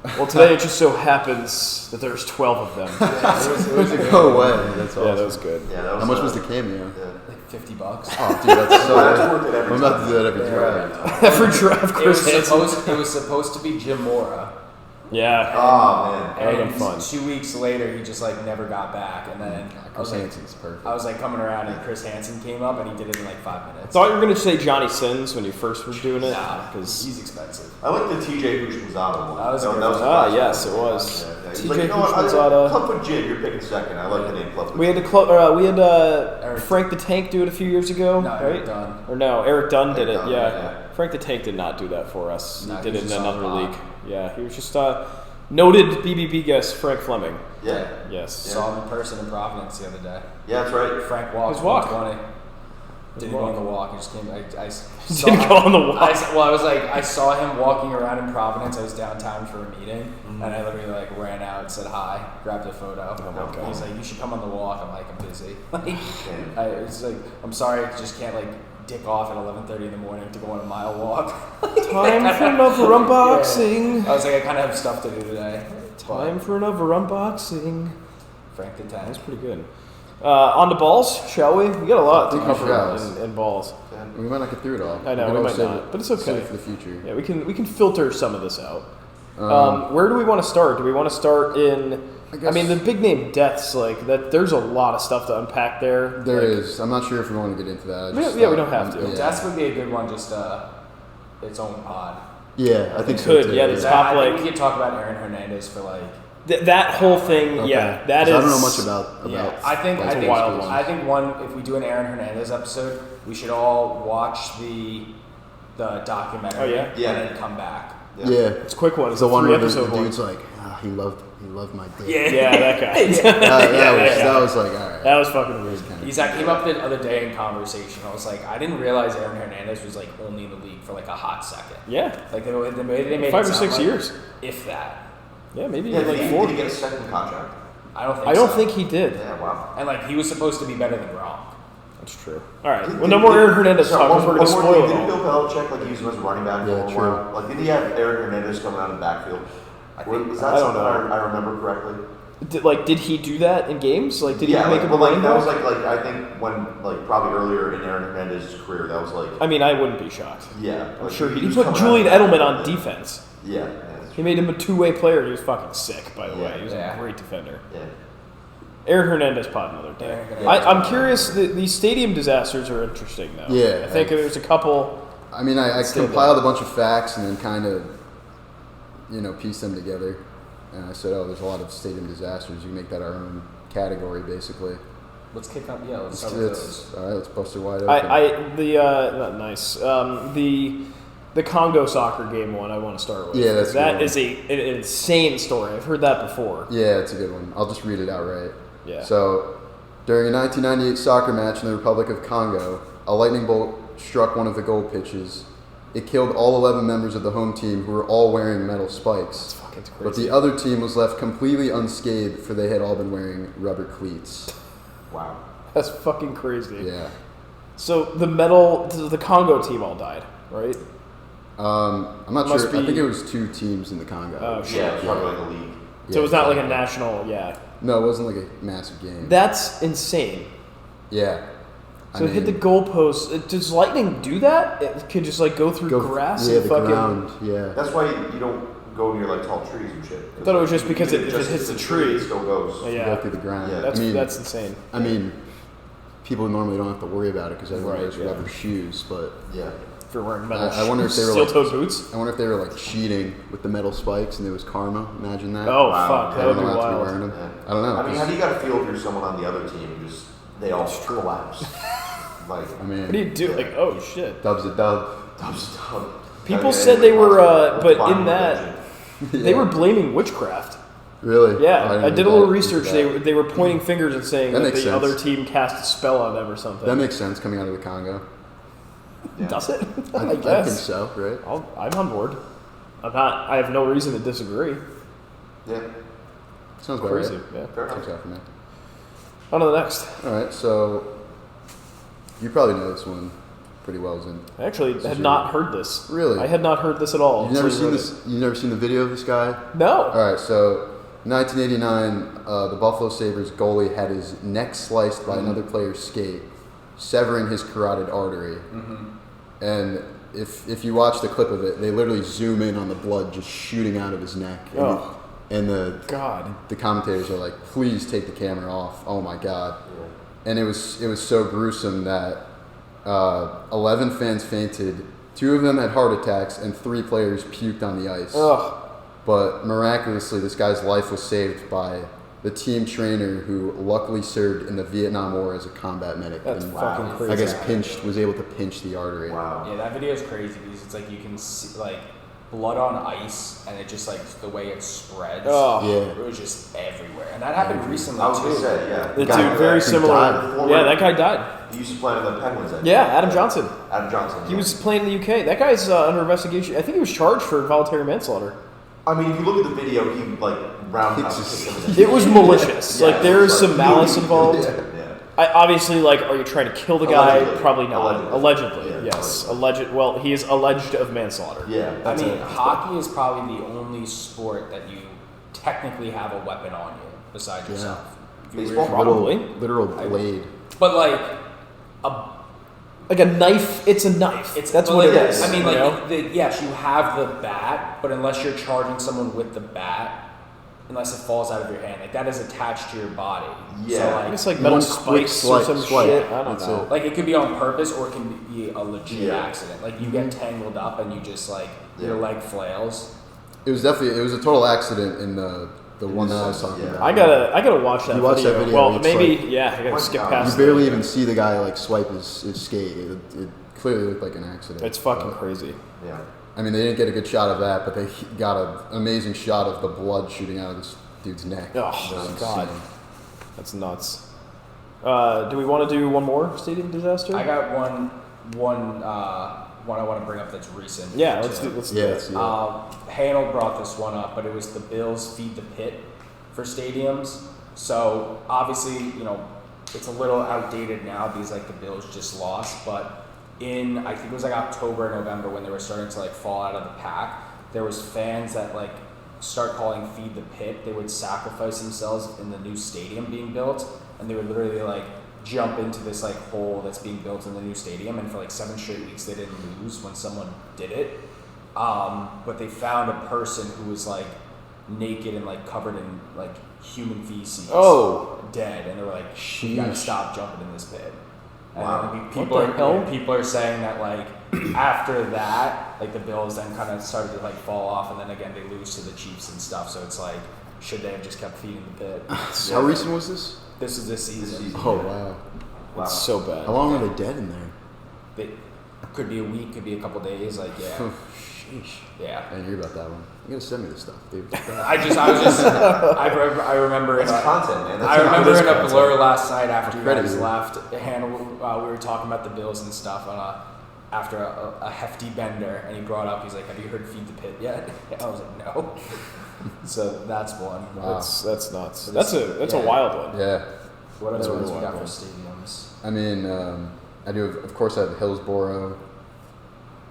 Well, today it just so happens that there's 12 of them. It was a no way. That's awesome. Yeah, that was good. Yeah, that was how much was the cameo? Like $50. Oh, dude, that's so worth it every I'm about to do that every draft. Every draft, Chris It was supposed to be Jim Mora. Yeah. Oh, man. That would've been fun. 2 weeks later, he just never got back, and then Chris Hansen's perfect. I was coming around, and Chris Hansen came up, and he did it in 5 minutes. I thought you were gonna say Johnny Sins when you first were doing it. Nah, because he's expensive. I like the TJ Hushmanzada one. That was yes, it was. TJ Hushmanzada. Clubfoot Jim, you're picking second. I like the name Clubfoot. We had Frank the Tank do it a few years ago, no, right? Eric Dunn. Or no, Eric Dunn did Eric it. Dunn, Yeah. Frank the Tank did not do that for us. No, he did he it in was another on league. Yeah, he was just noted BBB guest Frank Fleming. Yeah. Yes. Saw him in person in Providence the other day. Yeah, that's right. Frank walked. His walk. 120. Didn't go on the walk. He just came. I saw Didn't him, go on the walk. I saw him walking around in Providence. I was downtown for a meeting, and I literally ran out and said hi, grabbed a photo. Oh my God. He's like, "You should come on the walk." I'm like, "I'm busy." It's like, "I'm sorry, I just can't dick off at 11:30 in the morning to go on a mile walk." Time for another unboxing. Yeah. I was like, I kind of have stuff to do today. Time for another unboxing. Frank the Tank. That's pretty good. On to balls, shall we? We got a lot to I think we cover should. in balls. We might not get through it all. I know, we might not, but it's okay. Save it for the future. Yeah, we can filter some of this out. Where do we want to start? Do we want to start in? I mean, the big name deaths that. There's a lot of stuff to unpack there. There is. I'm not sure if we want to get into that. We don't have to. Yeah. Deaths would be a good one, just its own pod. Yeah, I think so could. too. Yeah, the top I think we could talk about Aaron Hernandez for that whole thing. Okay. Yeah, that is. I don't know much about. Yeah, I think a wild one. I think if we do an Aaron Hernandez episode, we should all watch the documentary. Oh, yeah? Yeah. And then come back. Yeah, It's a quick one. It's the a one where the 3-episode one. dude's like, he loved my dick. Yeah, that guy. That was like, all right. That was fucking weird. That came up the other day in conversation. I was like, I didn't realize Aaron Hernandez was only in the league for a hot second. Yeah. They made 5 it or sound 6 years. if that. Yeah, maybe Yeah, did 4. he get a second contract? I don't think. I don't so. think he did. Yeah, wow. And he was supposed to be better than Gronk. That's true. All right. Well, no more Aaron Hernandez talk because we're going to spoil it Didn't all. Bill Belichick use him as a running back for a while? Did he have Aaron Hernandez coming out of the backfield? Was that something I remember correctly? Did he do that in games? Did he make him a that running back? was I think when probably earlier in Aaron Hernandez's career, that was I mean, I wouldn't be shocked. yeah. I'm sure he was put coming Julian out of the Edelman on backfield. defense. Yeah. He made him a two-way player, and he was fucking sick, by the way. He was a Yeah. great defender. Yeah. Aaron Hernandez pod another day. Aaron Hernandez. I'm curious, these stadium disasters are interesting, though. Yeah, I think there's a couple... I mean, I compiled a bunch of facts and then kind of, pieced them together. And I said, there's a lot of stadium disasters. You can make that our own category, basically. Let's kick up. Yeah, let's start with those. All right, let's bust it wide open. The Congo soccer game one I want to start with. Yeah, that's a good That one. is an insane story. I've heard that before. Yeah, it's a good one. I'll just read it outright. Yeah. So, during a 1998 soccer match in the Republic of Congo, a lightning bolt struck one of the goal pitches. It killed all 11 members of the home team who were all wearing metal spikes. That's fucking crazy. But the other team was left completely unscathed, for they had all been wearing rubber cleats. Wow. That's fucking crazy. Yeah. So the Congo team all died, right? I'm not sure. I think it was 2 teams in the Congo. Oh, shit. Yeah, it's probably a league. So it was not a national, yeah. No, it wasn't like a massive game. That's insane. Yeah. So it hit the goalpost. Does lightning do that? It could just like go through grass and the fucking. ground. Yeah. That's why you don't go near like tall trees and shit. I thought it was just because if it just hits the tree, it still goes. Yeah. Go through the ground. Yeah. That's insane. I mean, people normally don't have to worry about it because everyone wears Right, yeah. rubber shoes, but Yeah. If you're wearing metal I wonder if they were steel-toed boots. I wonder if they were like cheating with the metal spikes and it was karma. Imagine that. Oh Wow. fuck, that would be Everyone allowed to be wild. wearing them. Yeah. I don't know. I mean, how do you gotta feel if you're someone on the other team and just they all collapse? Like, I mean, What do you do? Like, oh shit. Dub's a dub. Dub's dub. People Okay, said they were, but Bottom in that division. they were blaming witchcraft. Really? Yeah, Oh, I did a little research. They were pointing Mm. fingers and saying That that makes the sense. other team cast a spell on them or something. That makes sense coming out of the Congo. Yeah. Does it? I I think guess. so, right? I'm on board. I have no reason to disagree. Yeah. Sounds about Crazy. right. Yeah. Fair Checks enough. out for me. On to the next. All right, so you probably know this one pretty well, Zin. I actually This had is not heard this. Really? I had not heard this at all. You've never until seen you this? You've never seen the video of this guy? wrote it. No. All right, so 1989, the Buffalo Sabres goalie had his neck sliced by another player's skate, severing his carotid artery. And if you watch the clip of it, they literally zoom in on the blood just shooting out of his neck. Oh. And the God. commentators are like, "Please take the camera off." Oh my God! And it was so gruesome that 11 fans fainted, 2 of them had heart attacks, and 3 players puked on the ice. Ugh. But miraculously, this guy's life was saved by the team trainer who luckily served in the Vietnam War as a combat medic. That's and fucking crazy. I guess was able to pinch the artery. Wow. Yeah, that video is crazy because it's like you can see like blood on ice, and it just like the way it spreads. Oh. Yeah. It was just everywhere, and that happened recently I was gonna too. say, yeah. The guy dude, very who similar. died, Yeah, that guy died. He used to play on the Penguins. I think. Yeah, Adam Johnson. Adam Johnson. He was playing in the UK. That guy's under investigation. I think he was charged for voluntary manslaughter. I mean, if you look at the video, he like roundhouse It's kicked him in the It was malicious. Yeah, like there is it's some like, malice you- involved. Yeah. I obviously like. Are you trying to kill the guy? Allegedly. Probably not. Allegedly. Yeah, yes. Alleged. Well, he is alleged of manslaughter. Yeah. I mean, hockey is probably the only sport that you technically have a weapon on you besides yourself. If you Baseball? were- Probably. Literal blade. But like a Like a knife. It's a knife. That's but what like it this. is. I mean, you like know? yes, you have the bat, but unless you're charging someone with the bat, unless it falls out of your hand, like that is attached to your body. Yeah. So I like, guess like metal One quick spikes or some swipe. shit. I don't That's know. it. like it could be on purpose or it can be a legit Yeah. accident. Like you get tangled up and you just like your Yeah. leg flails. It was a total accident in the one that I was talking Yeah. about. I gotta watch that You watch video. that video, Well, it's maybe like- yeah. I gotta skip You past. You barely that. even see the guy like swipe his skate. It clearly looked like an accident. It's fucking crazy. Yeah. I mean, they didn't get a good shot of that, but they got an amazing shot of the blood shooting out of this dude's neck. Oh, It was God. insane. That's nuts. Do we want to do one more stadium disaster? I got one I want to bring up that's recent. Yeah, let's too. do. Let's Yeah, do it's, it. Hanel brought this one up, but it was the Bills feed the pit for stadiums. So obviously, it's a little outdated now because like the Bills just lost, but in I think it was like October, November when they were starting to like fall out of the pack, there was fans that like start calling feed the pit. They would sacrifice themselves in the new stadium being built, and they would literally like jump into this like hole that's being built in the new stadium, and for like 7 straight weeks they didn't lose when someone did it. But they found a person who was like naked and like covered in like human feces. Oh. Dead, and they were like, "You gotta Sheesh. stop jumping in this pit." And Wow. then What the hell? people are saying that like after that, like the Bills then kind of started to like fall off, and then again they lose to the Chiefs and stuff. So it's like, should they have just kept feeding the pit? How recent was this? This is this season. This season. Oh wow! Wow. It's so bad. How long were they dead in there? It could be a week, could be a couple days. Like yeah, Sheesh. yeah. I didn't hear about that one. You gotta send me this stuff, dude. I remember That's in a, content, man. That's I remember That's in a content. blur last night after you Credit guys you. left. Hannah, we were talking about the Bills and stuff after a hefty bender, and he brought up, he's like, "Have you heard Feed the Pit yet?" I was like, "No." So that's one. Wow. That's nuts. So That's this- a yeah. wild one. Yeah. What That's other a ones we really got wild for stadiums? I mean, I do. Of course, I have Hillsborough.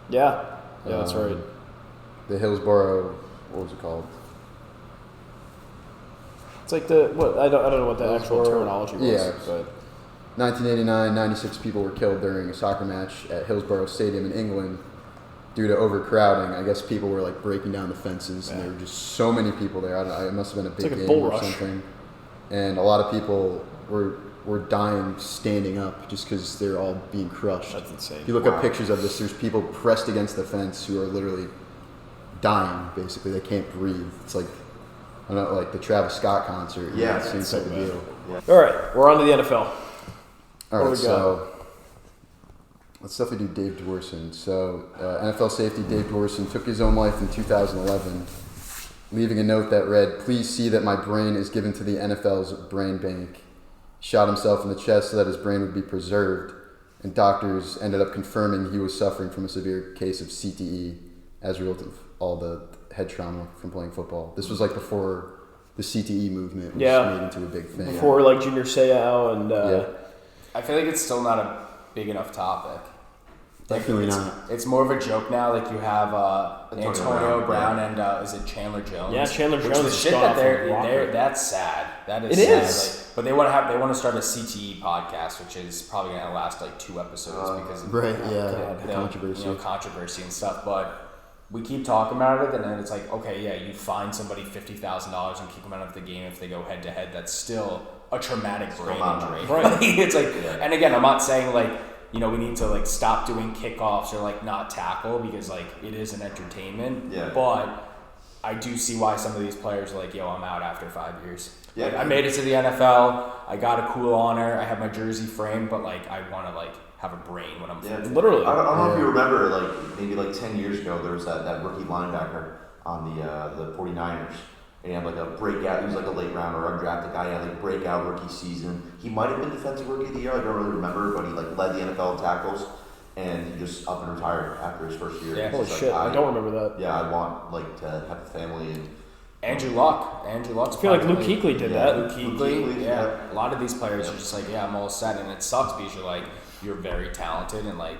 Yeah. Yeah, that's right. The Hillsborough. What was it called? It's like I don't know what the actual terminology was. Yeah. But 1989, 96 people were killed during a soccer match at Hillsborough Stadium in England due to overcrowding. I guess people were like breaking down the fences, and there were just so many people there. It must have been a big game or something. And a lot of people were dying standing up just because they're all being crushed. That's insane. If you look up pictures of this, there's people pressed against the fence who are literally dying. Basically, they can't breathe. It's like, I don't know, like the Travis Scott concert. Yeah, same type of deal. Yeah. All right, we're on to the NFL. All right, so let's definitely do Dave Duerson. So NFL safety Dave Duerson took his own life in 2011, leaving a note that read, "Please see that my brain is given to the NFL's brain bank." Shot himself in the chest so that his brain would be preserved, and doctors ended up confirming he was suffering from a severe case of CTE as a result of all the head trauma from playing football. This was like before the CTE movement was made into a big thing. Before like Junior Seau and... I feel like it's still not a big enough topic. Definitely not. It's more of a joke now. Like you have Antonio Brown and is it Chandler Jones? Yeah, Chandler Jones. The shit that they're that's sad. That is. It sad. is. Like, but they want to start a CTE podcast, which is probably going to last like 2 episodes because of the controversy, controversy and stuff. But we keep talking about it, and then it's like, okay, yeah, you fine somebody $50,000 and kick them out of the game if they go head to head. That's still a traumatic brain injury. Right. It's like, and again, I'm not saying like, we need to like stop doing kickoffs or like not tackle because like it is an entertainment. Yeah. But I do see why some of these players are like, yo, I'm out after 5 years. Yeah. Like, I made it to the NFL. I got a cool honor. I have my jersey framed, but like I want to like have a brain when I'm literally. I don't know if you remember, like maybe like 10 years ago, there was that rookie linebacker on the 49ers. And he had like a breakout. He was like a late rounder, undrafted guy. He had like breakout rookie season. He might have been defensive rookie of the year. I don't really remember, but he like led the NFL in tackles, and he just up and retired after his first year. Yeah. Holy shit! I don't remember that. Yeah, I want like to have a family and. Andrew Luck. I feel like Luke Kuechly did that. Luke Kuechly, yeah. A lot of these players are just like, yeah, I'm all set, and it sucks because you're very talented and like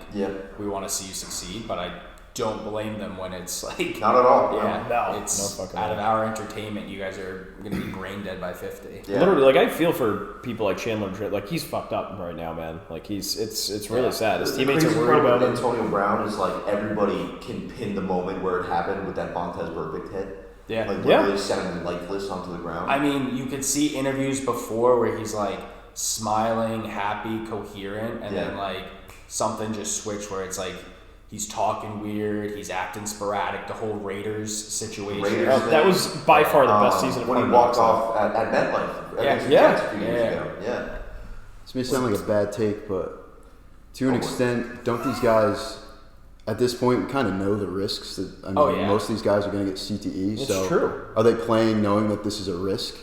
we want to see you succeed, but I don't blame them when it's like not at all. Yeah, no, it's no fucking out of our entertainment. You guys are gonna be brain dead by 50. Yeah. Literally, like I feel for people like Chandler. Like he's fucked up right now, man. Like it's really sad. His teammates are worried about him. Antonio Brown is like everybody can pin the moment where it happened with that Montez Burfict hit. Yeah, like literally sent him lifeless onto the ground. I mean, you could see interviews before where he's like smiling, happy, coherent, and then like something just switched where it's like he's talking weird, he's acting sporadic. The whole Raiders situation. That was by far the best season of when he walked off at MetLife. Yeah. This may sound like a bad take, but to an extent, don't these guys at this point kind of know the risks that most of these guys are going to get CTE? It's true. Are they playing knowing that this is a risk?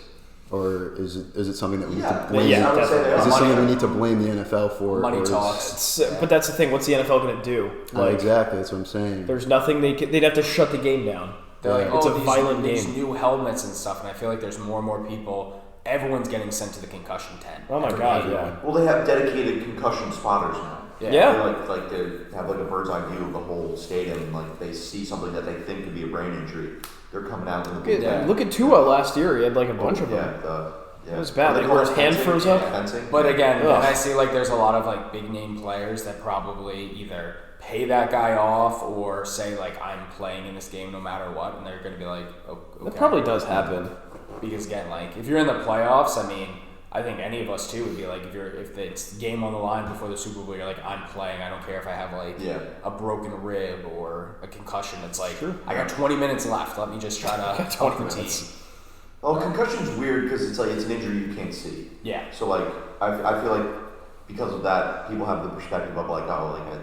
Or is it something that we need to blame? Yeah, is this something we need to blame the NFL for? Money talks. But that's the thing. What's the NFL going to do? Like, exactly. That's what I'm saying. There's nothing they'd have to shut the game down. They're like, it's a violent these game. New helmets and stuff, and I feel like there's more and more people. Everyone's getting sent to the concussion tent. Oh my god, yeah. Well, they have dedicated concussion spotters now. Yeah. They have like a bird's eye view of the whole stadium, and like they see something that they think could be a brain injury. They're coming out in the Look at Tua last year. He had like a bunch of them. It was bad. Like where his hand froze up. But again, and I see like there's a lot of like big name players that probably either pay that guy off or say like I'm playing in this game no matter what, and they're going to be like, okay. That probably does happen. Because again, like if you're in the playoffs, I mean, I think any of us too would be like, if it's game on the line before the Super Bowl, you're like, I'm playing. I don't care if I have like a broken rib or a concussion. It's like I got 20 minutes left. Let me just try to help the team. Well, concussion's weird because it's like it's an injury you can't see. Yeah. So like I feel like because of that, people have the perspective of like, oh, like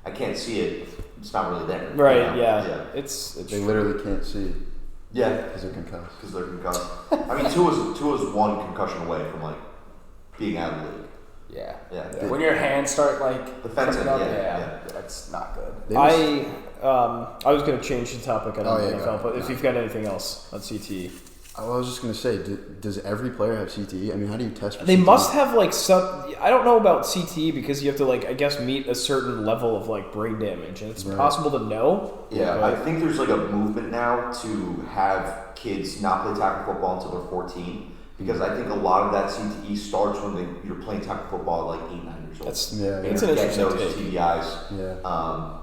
I can't see it. It's not really there. Right. Yeah. It's they literally can't see. Yeah. Because they're concussed. I mean, Tua's one concussion away from like being out of the league. Yeah. When your hands start like defensive, that's not good. I was going to change the topic on the NFL, but if you've got anything else on CTE. I was just gonna say, does every player have CTE? I mean, how do you test for They CTE? must have like some. I don't know about CTE because you have to like I guess meet a certain level of like brain damage, and it's possible to know. Yeah, but I think there's like a movement now to have kids not play tackle football until they're 14 because I think a lot of that CTE starts when you're playing tackle football at like 8, 9 years old. That's Yeah, it's You're an getting interesting those take. TBIs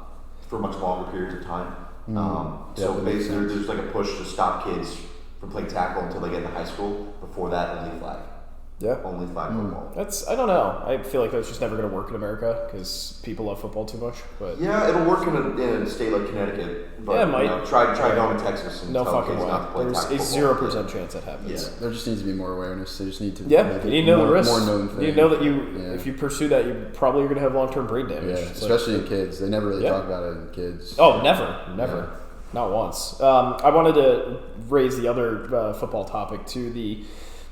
for much longer periods of time. So that makes basically, sense. there's like a push to stop kids from playing tackle until they get into high school. Before that, only flag. Yeah. Only flag football. That's I don't know. I feel like that's just never going to work in America because people love football too much. But Yeah, it'll work in a state like Connecticut. But, Yeah, it might. You know, try going to Texas and no tell fucking kids way. not to play There's tackle a football. 0% chance that happens. Yeah. There just needs to be more awareness. They just need to Yeah, make you it need to know more, the risks. more known thing. You know that Yeah. if you pursue that, you probably are going to have long-term brain damage. Yeah, It's like- especially in kids. They never really Yeah. talk about it in kids. Oh, never. Not once. I wanted to raise the other football topic to the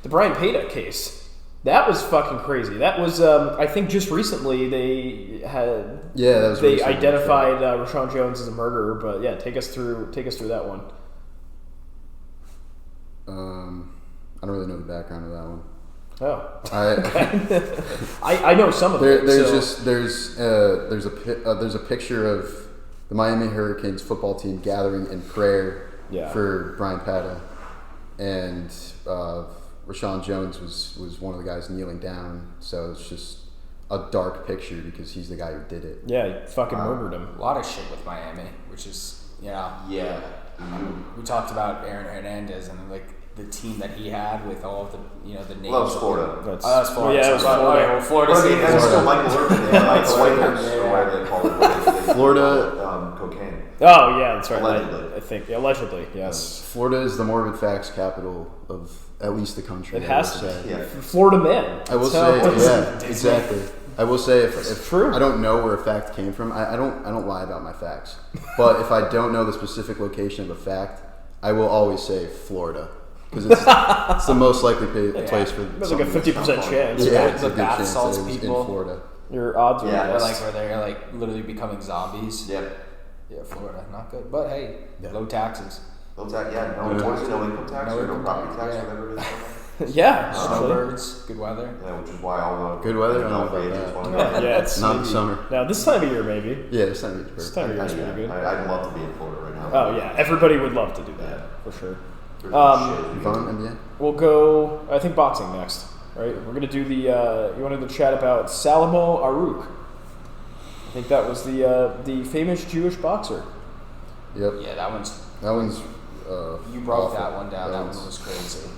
Bryan Pata case. That was fucking crazy. That was, I think, just recently they had. Yeah, that was They recently, identified Rashawn Jones as a murderer, but yeah, take us through that one. I don't really know the background of that one. Oh, I know some of it. There's a picture of the Miami Hurricanes football team gathering in prayer for Bryan Pata, and Rashawn Jones was one of the guys kneeling down. So it's just a dark picture because he's the guy who did it. Yeah, he fucking murdered him. A lot of shit with Miami, which is, Yeah. we talked about Aaron Hernandez and like the team that he had with all of the, the names. Loves Florida. That's That's Florida. Well, yeah, it was So, Florida. well, Florida But I State mean, is that's still Florida. Michael Irvin and Michael Whitehurst, Yeah. or whatever they call it. They Florida- call it, cocaine. Oh yeah, that's right. Allegedly. I think allegedly, yes. Florida is the morbid facts capital of at least the country. It I has will to say. be. Yeah. Florida man. I will That's how say, it is. yeah, exactly. I will say if true. I don't know where a fact came from, I don't lie about my facts. But if I don't know the specific location of a fact, I will always say Florida because it's the most likely place for. There's like a something 50% that's chance. Yeah, The it's a good bath chance salts that it was people. in Florida. Your odds are Yeah, Or best. like where they're like literally becoming zombies. Yep. Yeah, Florida, not good. But hey, low taxes. No tax, no income tax No or no income property tax, tax, yeah. whatever it is. Yeah, actually. Snowbirds, good weather. Yeah, which is why all the Good weather, I don't know free about agents that. want to go. Yeah, it's Not in maybe- summer. Now this time of year, maybe. Yeah, it's not This time of year is pretty good. I'd love to be in Florida right now. Oh yeah, everybody would love to do that Yeah. for sure. There's Um, shit. Fun NBA. We'll go. I think boxing next, right? We're gonna do the. You wanted to chat about Salamo Arouk. I think that was the famous Jewish boxer. Yep. Yeah, that one's. That one's. You broke awful. that one down. That one was crazy.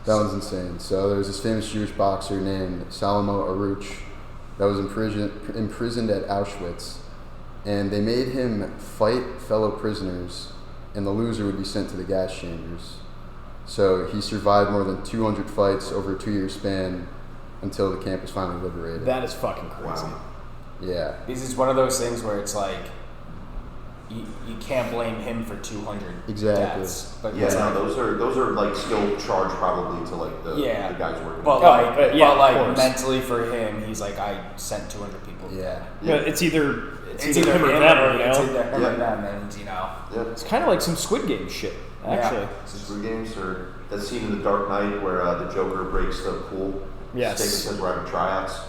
That one's insane. So there was this famous Jewish boxer named Salamo Aruch that was imprisoned at Auschwitz, and they made him fight fellow prisoners, and the loser would be sent to the gas chambers. So he survived more than 200 fights over a 2-year span until the camp was finally liberated. That is fucking crazy. Wow. Yeah. Because it's one of those things where it's like, you can't blame him for 200 Exactly. deaths. But Yeah, it's no, like, those are like still charged probably to like the guys working. But Oh, like, yeah, but of like course. mentally for him, he's like, I sent 200 people. Yeah. Yeah, it's either It's either him or them, them, you it's know? either him Yeah. or them, and Yeah. It's kind of like some Squid Game shit, actually. Screw games or that scene in The Dark Knight where the Joker breaks the pool Yes. stick and says we're having tryouts.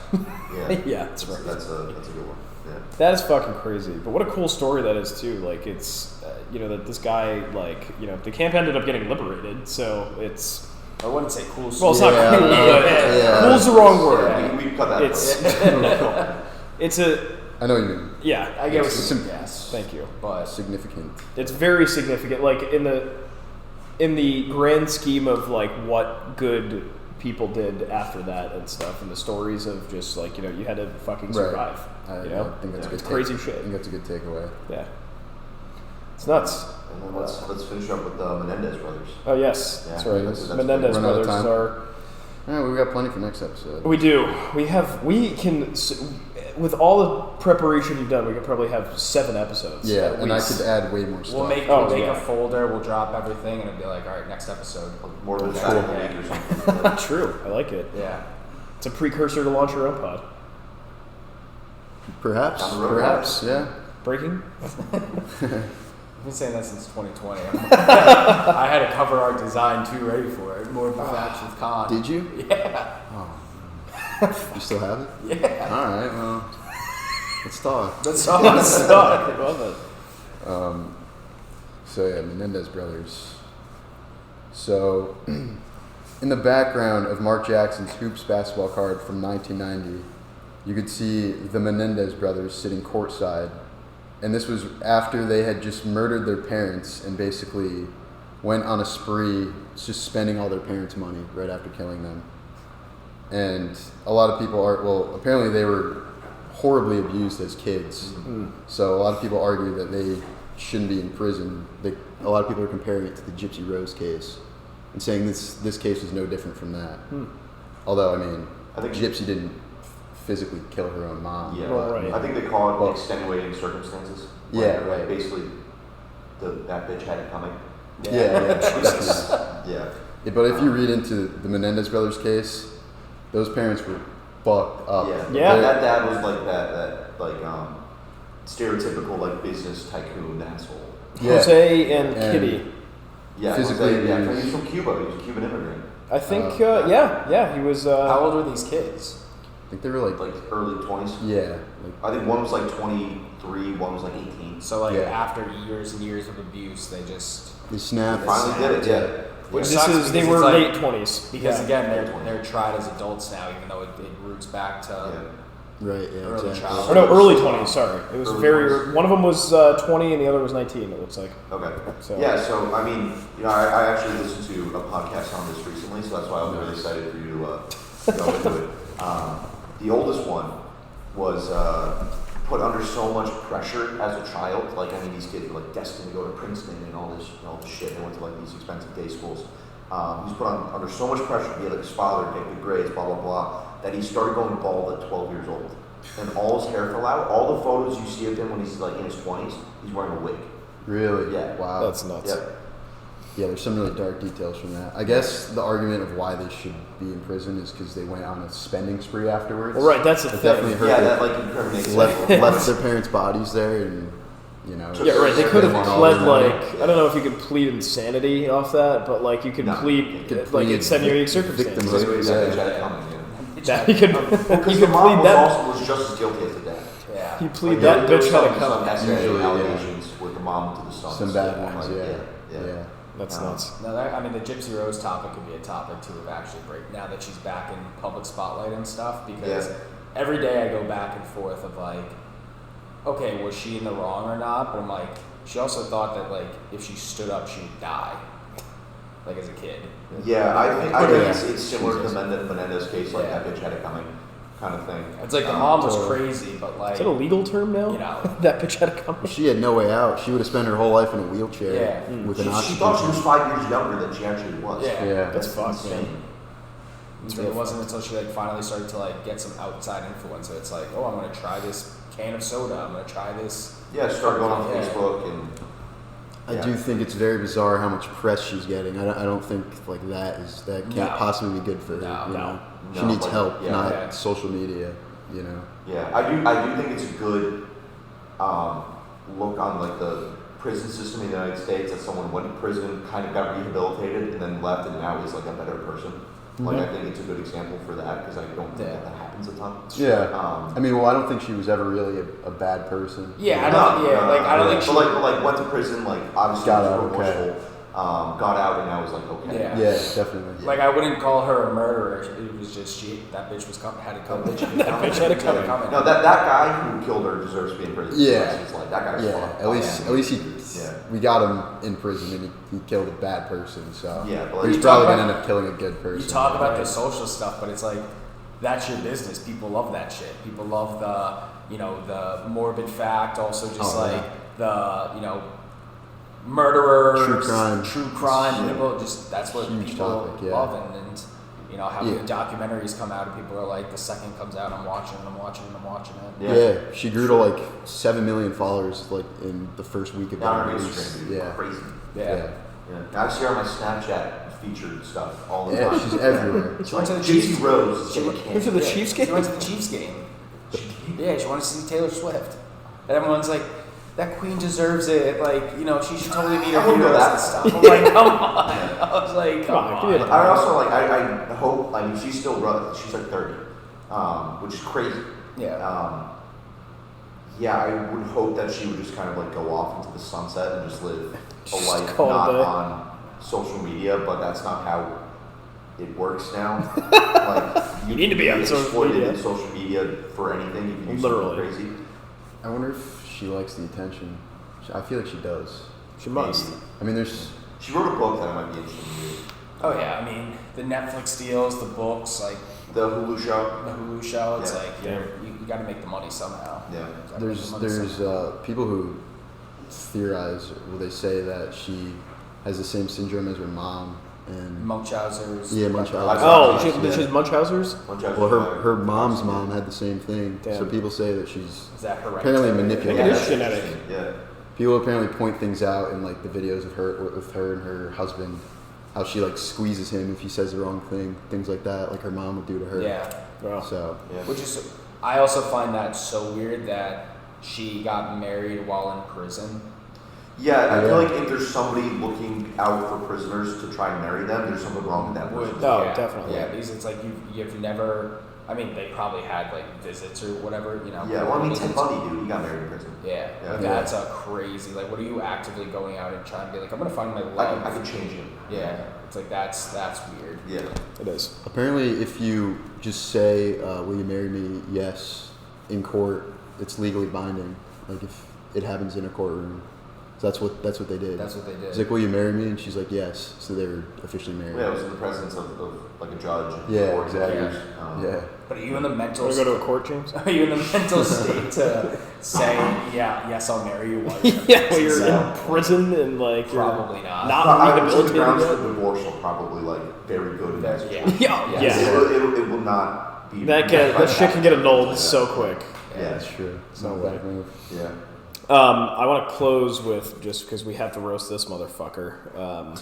Yeah. Yeah, that's right. That's a good one. Yeah. That is fucking crazy. But what a cool story that is too. Like it's that this guy the camp ended up getting liberated. So it's I wouldn't say cool. well, it's Yeah, not cool. But yeah. cool's the wrong word. Yeah, we can cut that. It's it's a I know what you mean. yeah. I get what It's you sim- mean. Yes, Thank you. but Significant. It's very significant. Like in the grand scheme of like what good people did after that and stuff, and the stories of just like you had to fucking survive. I think that's a good. It's crazy shit. I think that's a good takeaway. Yeah, it's nuts. And then let's finish up with the Menendez brothers. Oh yes, Yeah, that's right. that's Menendez run out of brothers time. are. Yeah, we've got plenty for next episode. We do. We can. With all the preparation you've done, we could probably have 7 episodes. Yeah, at and I least. could add way more stuff. we'll make yeah. a folder. We'll drop everything, and it'll be like, all right, next episode. More than Cool. that or something. True. I like it. Yeah. It's a precursor to launch your own pod. Perhaps. Down the road, Perhaps. Yeah. Breaking. I've been saying that since 2020. I had a cover art design too ready for it. Morbid BBB with Con. Did you? Yeah. Oh. You still have it? Yeah. All right. Well, let's talk. That's all I'm saying. I love it. So yeah, Menendez brothers. So, in the background of Mark Jackson's Hoops basketball card from 1990, you could see the Menendez brothers sitting courtside. And this was after they had just murdered their parents and basically went on a spree, just spending all their parents' money right after killing them. And a lot of people apparently they were horribly abused as kids. Mm-hmm. So a lot of people argue that they shouldn't be in prison. A lot of people are comparing it to the Gypsy Rose case and saying this case is no different from that. Although, I think Gypsy didn't physically kill her own mom. Yeah, right. I think they call it extenuating circumstances. Yeah, right. Basically, that bitch had it coming. Yeah. Yeah. But if you read into the Menendez brothers case, those parents were fucked up. Yeah. That dad was like that stereotypical like business tycoon asshole. Yeah. Jose and Kitty. Yeah, physically. He's from Cuba. He was a Cuban immigrant. I think. He was. How old were these kids? I think they were like early 20s. Yeah. I think one was like 23, one was like 18. So after years and years of abuse, they snapped. Finally did it. Yeah. Which they were late 20s. Because again, they're tried as adults now, even though it roots back to right. Yeah. early Exactly. childhood. Or no, early 20s. Sorry, it was Early 20s. One of them was 20 and the other was 19. It looks like. Okay. So. Yeah. So I actually listened to a podcast on this recently, so that's why I'm really excited for you to go into it. The oldest one was put under so much pressure as a child. These kids were destined to go to Princeton and all this shit. They went to these expensive day schools. He was put under so much pressure to be like his father, get good grades, blah blah blah, that he started going bald at 12 years old, and all his hair fell out. All the photos you see of him when he's in his 20s, he's wearing a wig. Really? Yeah. Wow. That's nuts. Yep. Yeah, there's some really dark details from that. I guess the argument of why they should be in prison is because they went on a spending spree afterwards. Well, right, that's the thing. Definitely hurt that incriminates left their parents' bodies there, and Yeah, right. They could have pled I don't know if you could plead insanity off that, but you could plead extenuating circumstances. You could the mom plead that. was just as guilty as the dad. Yeah. You plead that bitch had a Some come. usually allegations with the mom to the sons. Some bad ones, yeah. That's nuts. No, the Gypsy Rose topic could be a topic too of actually now that she's back in public spotlight and stuff, because every day I go back and forth of okay, was she in the wrong or not? But I'm she also thought that if she stood up, she would die, as a kid. Yeah, I think it's similar to the Menendez case, that bitch had it coming kind of thing. It's the mom was crazy, but is it a legal term now? That bitch had it coming. She had no way out. She would have spent her whole life in a wheelchair with an oxygen. She thought she was 5 years younger than she actually was. Yeah. That's fucked, man. It wasn't until she finally started to get some outside influence. So it's I'm gonna try this can of soda. I'm gonna try this. Yeah, start going on Facebook and. I do think it's very bizarre how much press she's getting. I don't think that can't possibly be good for her. No. She needs help, not social media. Yeah, I do think it's a good look on the prison system in the United States that someone went to prison, kind of got rehabilitated, and then left, and now is a better person. I think it's a good example for that because I don't think that happens a ton. Yeah. I don't think she was ever really a bad person. Yeah, I don't think she. But went to prison, obviously got was out, remorseful. Got out and now is okay. Yeah, definitely. I wouldn't call her a murderer. It was just that bitch had it coming. That bitch had it coming. No, that guy who killed her deserves to be in prison. Yeah. It's that guy's fucked. At least we got him in prison and he killed a bad person. So he's you probably gonna end up killing a good person. You talk about the social stuff, but it's that's your business. People love that shit. People love the morbid fact. Also, just the murderers, true crime. People that's what huge people topic, love, and how many documentaries come out and people are the second comes out, I'm watching it. Yeah, she grew to 7 million followers in the first week of that release. Crazy. Yeah. I see her on my Snapchat featured stuff all the time. Yeah, she's everywhere. She went to the Gypsy Rose. She went to the Chiefs game? She went to the Chiefs game. She wanted to see Taylor Swift. And everyone's that queen deserves it. Like, you know, she should totally meet her I wouldn't go heroes that and stuff. I'm like, come on. I was like, come on. I also like. I hope. I mean, she's still she's like 30, which is crazy. Yeah. Yeah, I would hope that she would just kind of like go off into the sunset and just live a life call it not a day. on social media, but that's not how it works now. Like You need to be on social exploited media. in social media for anything. You can do Literally. something crazy. I wonder if she likes the attention. I feel like she does. She must. Maybe. I mean, there's. She wrote a book that I might be interested in reading. Oh, yeah. I mean, the Netflix deals, the books, like The Hulu show. the Hulu show, it's Yeah. like, Yeah. you got to make the money somehow. Yeah. There's people who theorize, or they say that she has the same syndrome as her mom, and Munchausen's. Yeah, Munchausen's. Oh, Yeah. she's Munchausen's? well, her mom's mom had the same thing. Damn. So people say that she's Is that hereditary? apparently manipulated. It is genetic. Yeah. People apparently point things out in like the videos of her with her and her husband, how she like squeezes him if he says the wrong thing, things like that, like her mom would do to her. Yeah. Wow. So Yeah. Which is, I also find that so weird that she got married while in prison. Yeah, I feel Yeah. like if there's somebody looking out for prisoners to try and marry them, there's something wrong with that person. Oh, yeah, definitely. Yeah, because it's like you've never. I mean, they probably had like visits or whatever, you know. Yeah, well, I mean, Ted visits. Bundy, dude, he got married in prison. Yeah, Yeah. that's a crazy. Like, what are you actively going out and trying to be like? I'm gonna find my love. I can change him. Yeah, it's like that's weird. Yeah. It is. apparently, if you just say, "Will you marry me?" Yes, in court, it's legally binding. Like if it happens in a courtroom. So that's what they did. That's what they did. He's like, "Will you marry me?" And she's like, "Yes." So they were officially married. Yeah, it was in the presence of like a judge. And Yeah, court exactly. judges. Yeah. But are you in the mental? Want to go to a court, James? Are you in the mental state to say, yes, I'll marry you while you're in Yeah, well, prison? you're So, in prison and like you're Probably not. not I would say the rehabilitated grounds yet. for divorce are probably like very good. in That's- this yeah. case. Yeah, Yes. yeah. It will not be. That shit can get annulled so quick. Yeah. That's true. It's No not a way. bad move. Yeah. I want to close with, just because we have to roast this motherfucker,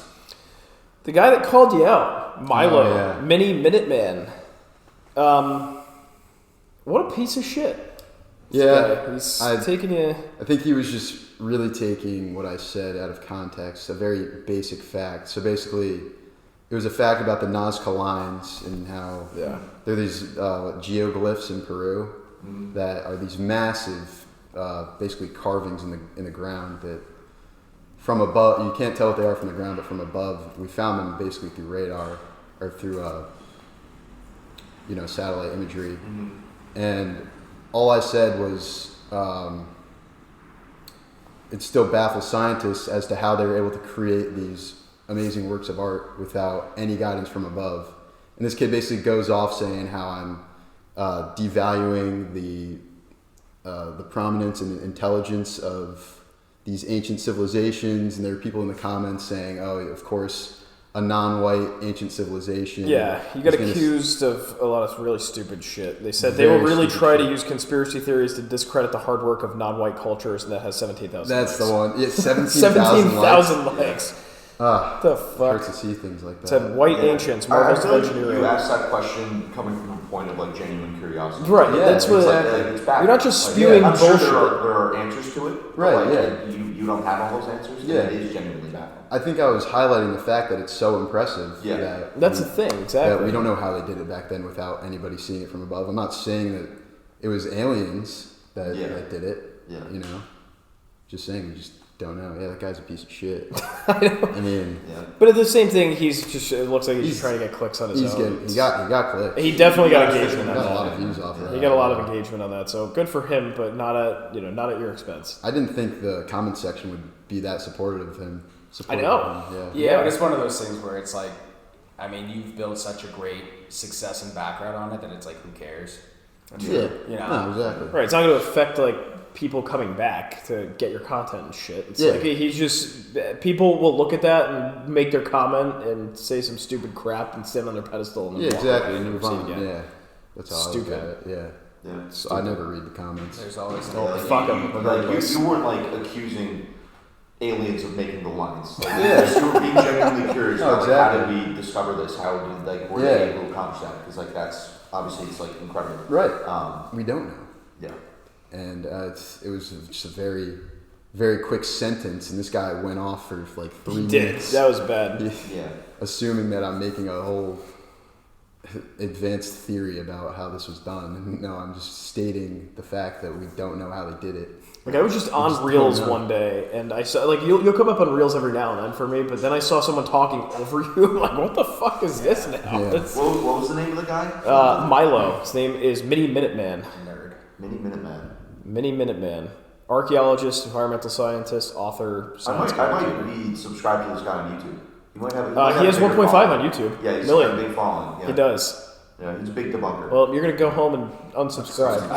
the guy that called you out, Milo, Oh, yeah. Mini Minuteman. What a piece of shit. This Yeah, guy. He's I- taking you. I think he was just really taking what I said out of context, a very basic fact. So basically, it was a fact about the Nazca lines and how Yeah. there are these geoglyphs in Peru Mm-hmm. that are these massive, basically carvings in the ground that from above, you can't tell what they are from the ground, but from above, we found them basically through radar or through, satellite imagery. Mm-hmm. And all I said was, it still baffles scientists as to how they were able to create these amazing works of art without any guidance from above. And this kid basically goes off saying how I'm devaluing the prominence and intelligence of these ancient civilizations, and there are people in the comments saying, "Oh, of course, a non-white ancient civilization." Yeah, you got is gonna accused of a lot of really stupid shit. They said they Very will really stupid try shit. to use conspiracy theories to discredit the hard work of non-white cultures, and that has 17,000 That's likes. the one. Yeah, 17,000 17,000 likes. likes. Ah, The hurts fuck? to see things like that. Said white Yeah. ancients, I marvels feel of like engineering. you asked that question coming from a point of like genuine curiosity. Right, Yeah, that's what. It's it's back. You're not just Like, spewing I'm sure bullshit. there are answers to it. But Right, like, yeah. You don't have all those answers. Yeah. And it is genuinely baffling. I think I was highlighting the fact that it's so impressive. Yeah. that That's we, the thing, that exactly. we don't know how they did it back then without anybody seeing it from above. I'm not saying that it was aliens that, Yeah. that did it. Yeah. You know, just saying we just don't know. Yeah, that guy's a piece of shit. I mean, Yeah. But at the same thing, it looks like he's He's- trying to get clicks on his he's own. getting he got clicks. He definitely got He engagement on got a lot that. of views off of Yeah. that. He got a lot of engagement on that, so good for him, but not at your expense. I didn't think the comment section would be that supportive of him. I know. Of him, Yeah, but it's one of those things where it's like, I mean, you've built such a great success and background on it that it's like, who cares? Yeah. You know? No, exactly. Right, it's not going to affect like people coming back to get your content and shit. It's Yeah. like he's just people will look at that and make their comment and say some stupid crap and stand on their pedestal and then Yeah, walk exactly. away And and move never see on. it again. Yeah, that's how I Stupid. look at it. Yeah. Yeah. So I never read the comments. There's always Oh, like, fuck you, 'em, like, regardless. you weren't like accusing aliens of making the lines. Like, Yeah. you were being genuinely curious. No, About, like, how exactly. did we discover this? How did were Yeah. they able to accomplish that? Because like that's obviously it's like incredible. Right. Um, We don't know. yeah. And it was just a very very quick sentence, and this guy went off for like 3 He minutes. did. That was bad. Yeah. Assuming that I'm making a whole advanced theory about how this was done. And no, I'm just stating the fact that we don't know how they did it. Like I was just on Reels one day, and I saw like you'll come up on Reels every now and then for me, but then I saw someone talking over you. I'm like, what the fuck is this now? Yeah. What was the name of the guy? Milo. His name is Mini Minuteman. Nerd. Mini Minuteman. Archaeologist, environmental scientist, author, science I might be subscribed to this guy on YouTube. He might have. He has 1.5 on YouTube. Yeah, he's million. got a big following. Yeah. He does. Yeah, he's a big debunker. Well, you're gonna go home and unsubscribe.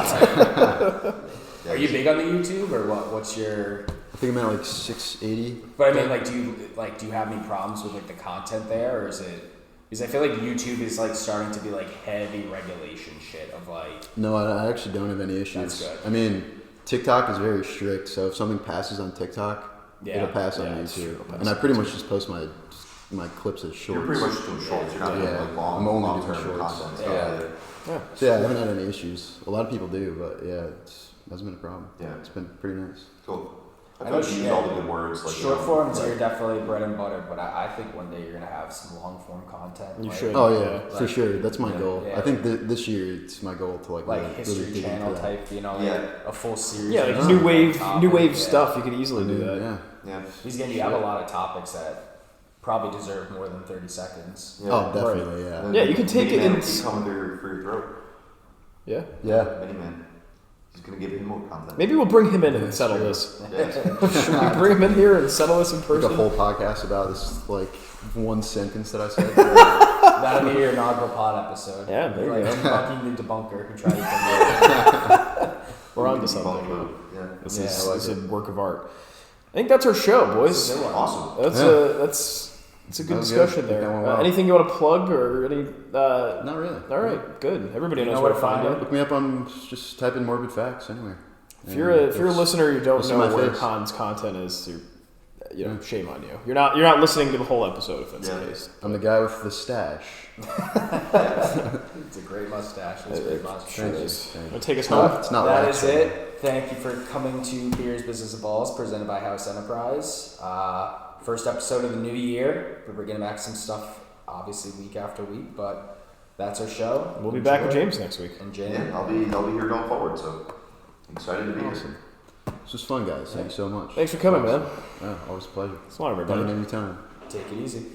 Are you big on the YouTube or what? What's your? I think I'm at like 680. But I mean, like, do you have any problems with like the content there, or is it? Because I feel like YouTube is like starting to be like heavy regulation shit of like. No, I actually don't have any issues. That's good. I mean, TikTok is very strict, so if something passes on TikTok, it'll pass on YouTube. And I pretty much just post my clips as shorts. You're pretty much doing shorts. You're not doing like I'm only doing long-term shorts. content. So yeah, I haven't had any issues. A lot of people do, but yeah, it hasn't been a problem. Yeah. It's been pretty nice. Cool. I I feel know like you use all the good words. Like, short forms are definitely bread and butter, but I think one day you're gonna have some long form content. You like, should. Oh yeah, like, for sure. That's my goal. yeah. I think this year it's my goal to like really History dig Channel into that. type, like a full series. Yeah, of like new wave topics, stuff. You could easily do that. Yeah. He's gonna have a lot of topics that probably deserve more than 30 seconds. Yeah. Oh, definitely. Yeah. Yeah, you can take it in. Come for your throat. Yeah. Yeah. Mini Man. He's gonna give him more content. Maybe we'll bring him in and settle this. Should we bring him in here and settle this in Like person? a whole podcast about this like one sentence that I said. That'll be your inaugural pod episode. Yeah, there you like go. fucking the debunker who tried to We're on to something. Yeah. This Yeah, is I this is a work of art. I think that's our show, boys. Awesome. That's a good That was discussion good. there. That went well. Anything you want to plug or any? Not really. All right, good. Everybody knows know where where to to find find you. Look me up on just type in Morbid Facts anywhere. If you're a listener, you don't listen know to my where face. Con's content is. Shame on you. You're not listening to the whole episode if that's the case. I'm the guy with the stash. It's a great mustache. It's a great mustache. Thank you. Want to take us home? It's not That wax. is it. Thank you for coming to Beers, Business, and Balls, presented by House Enterprise. First episode of the new year. We're bringing back some stuff, obviously, week after week, but that's our show. We'll be back with James next week. And James. Yeah, I'll be here going forward. So excited to be Awesome. This was fun, guys. Thank you so much. Thanks for coming, man. Yeah, always a pleasure. So long, everybody. Coming anytime. Take it easy.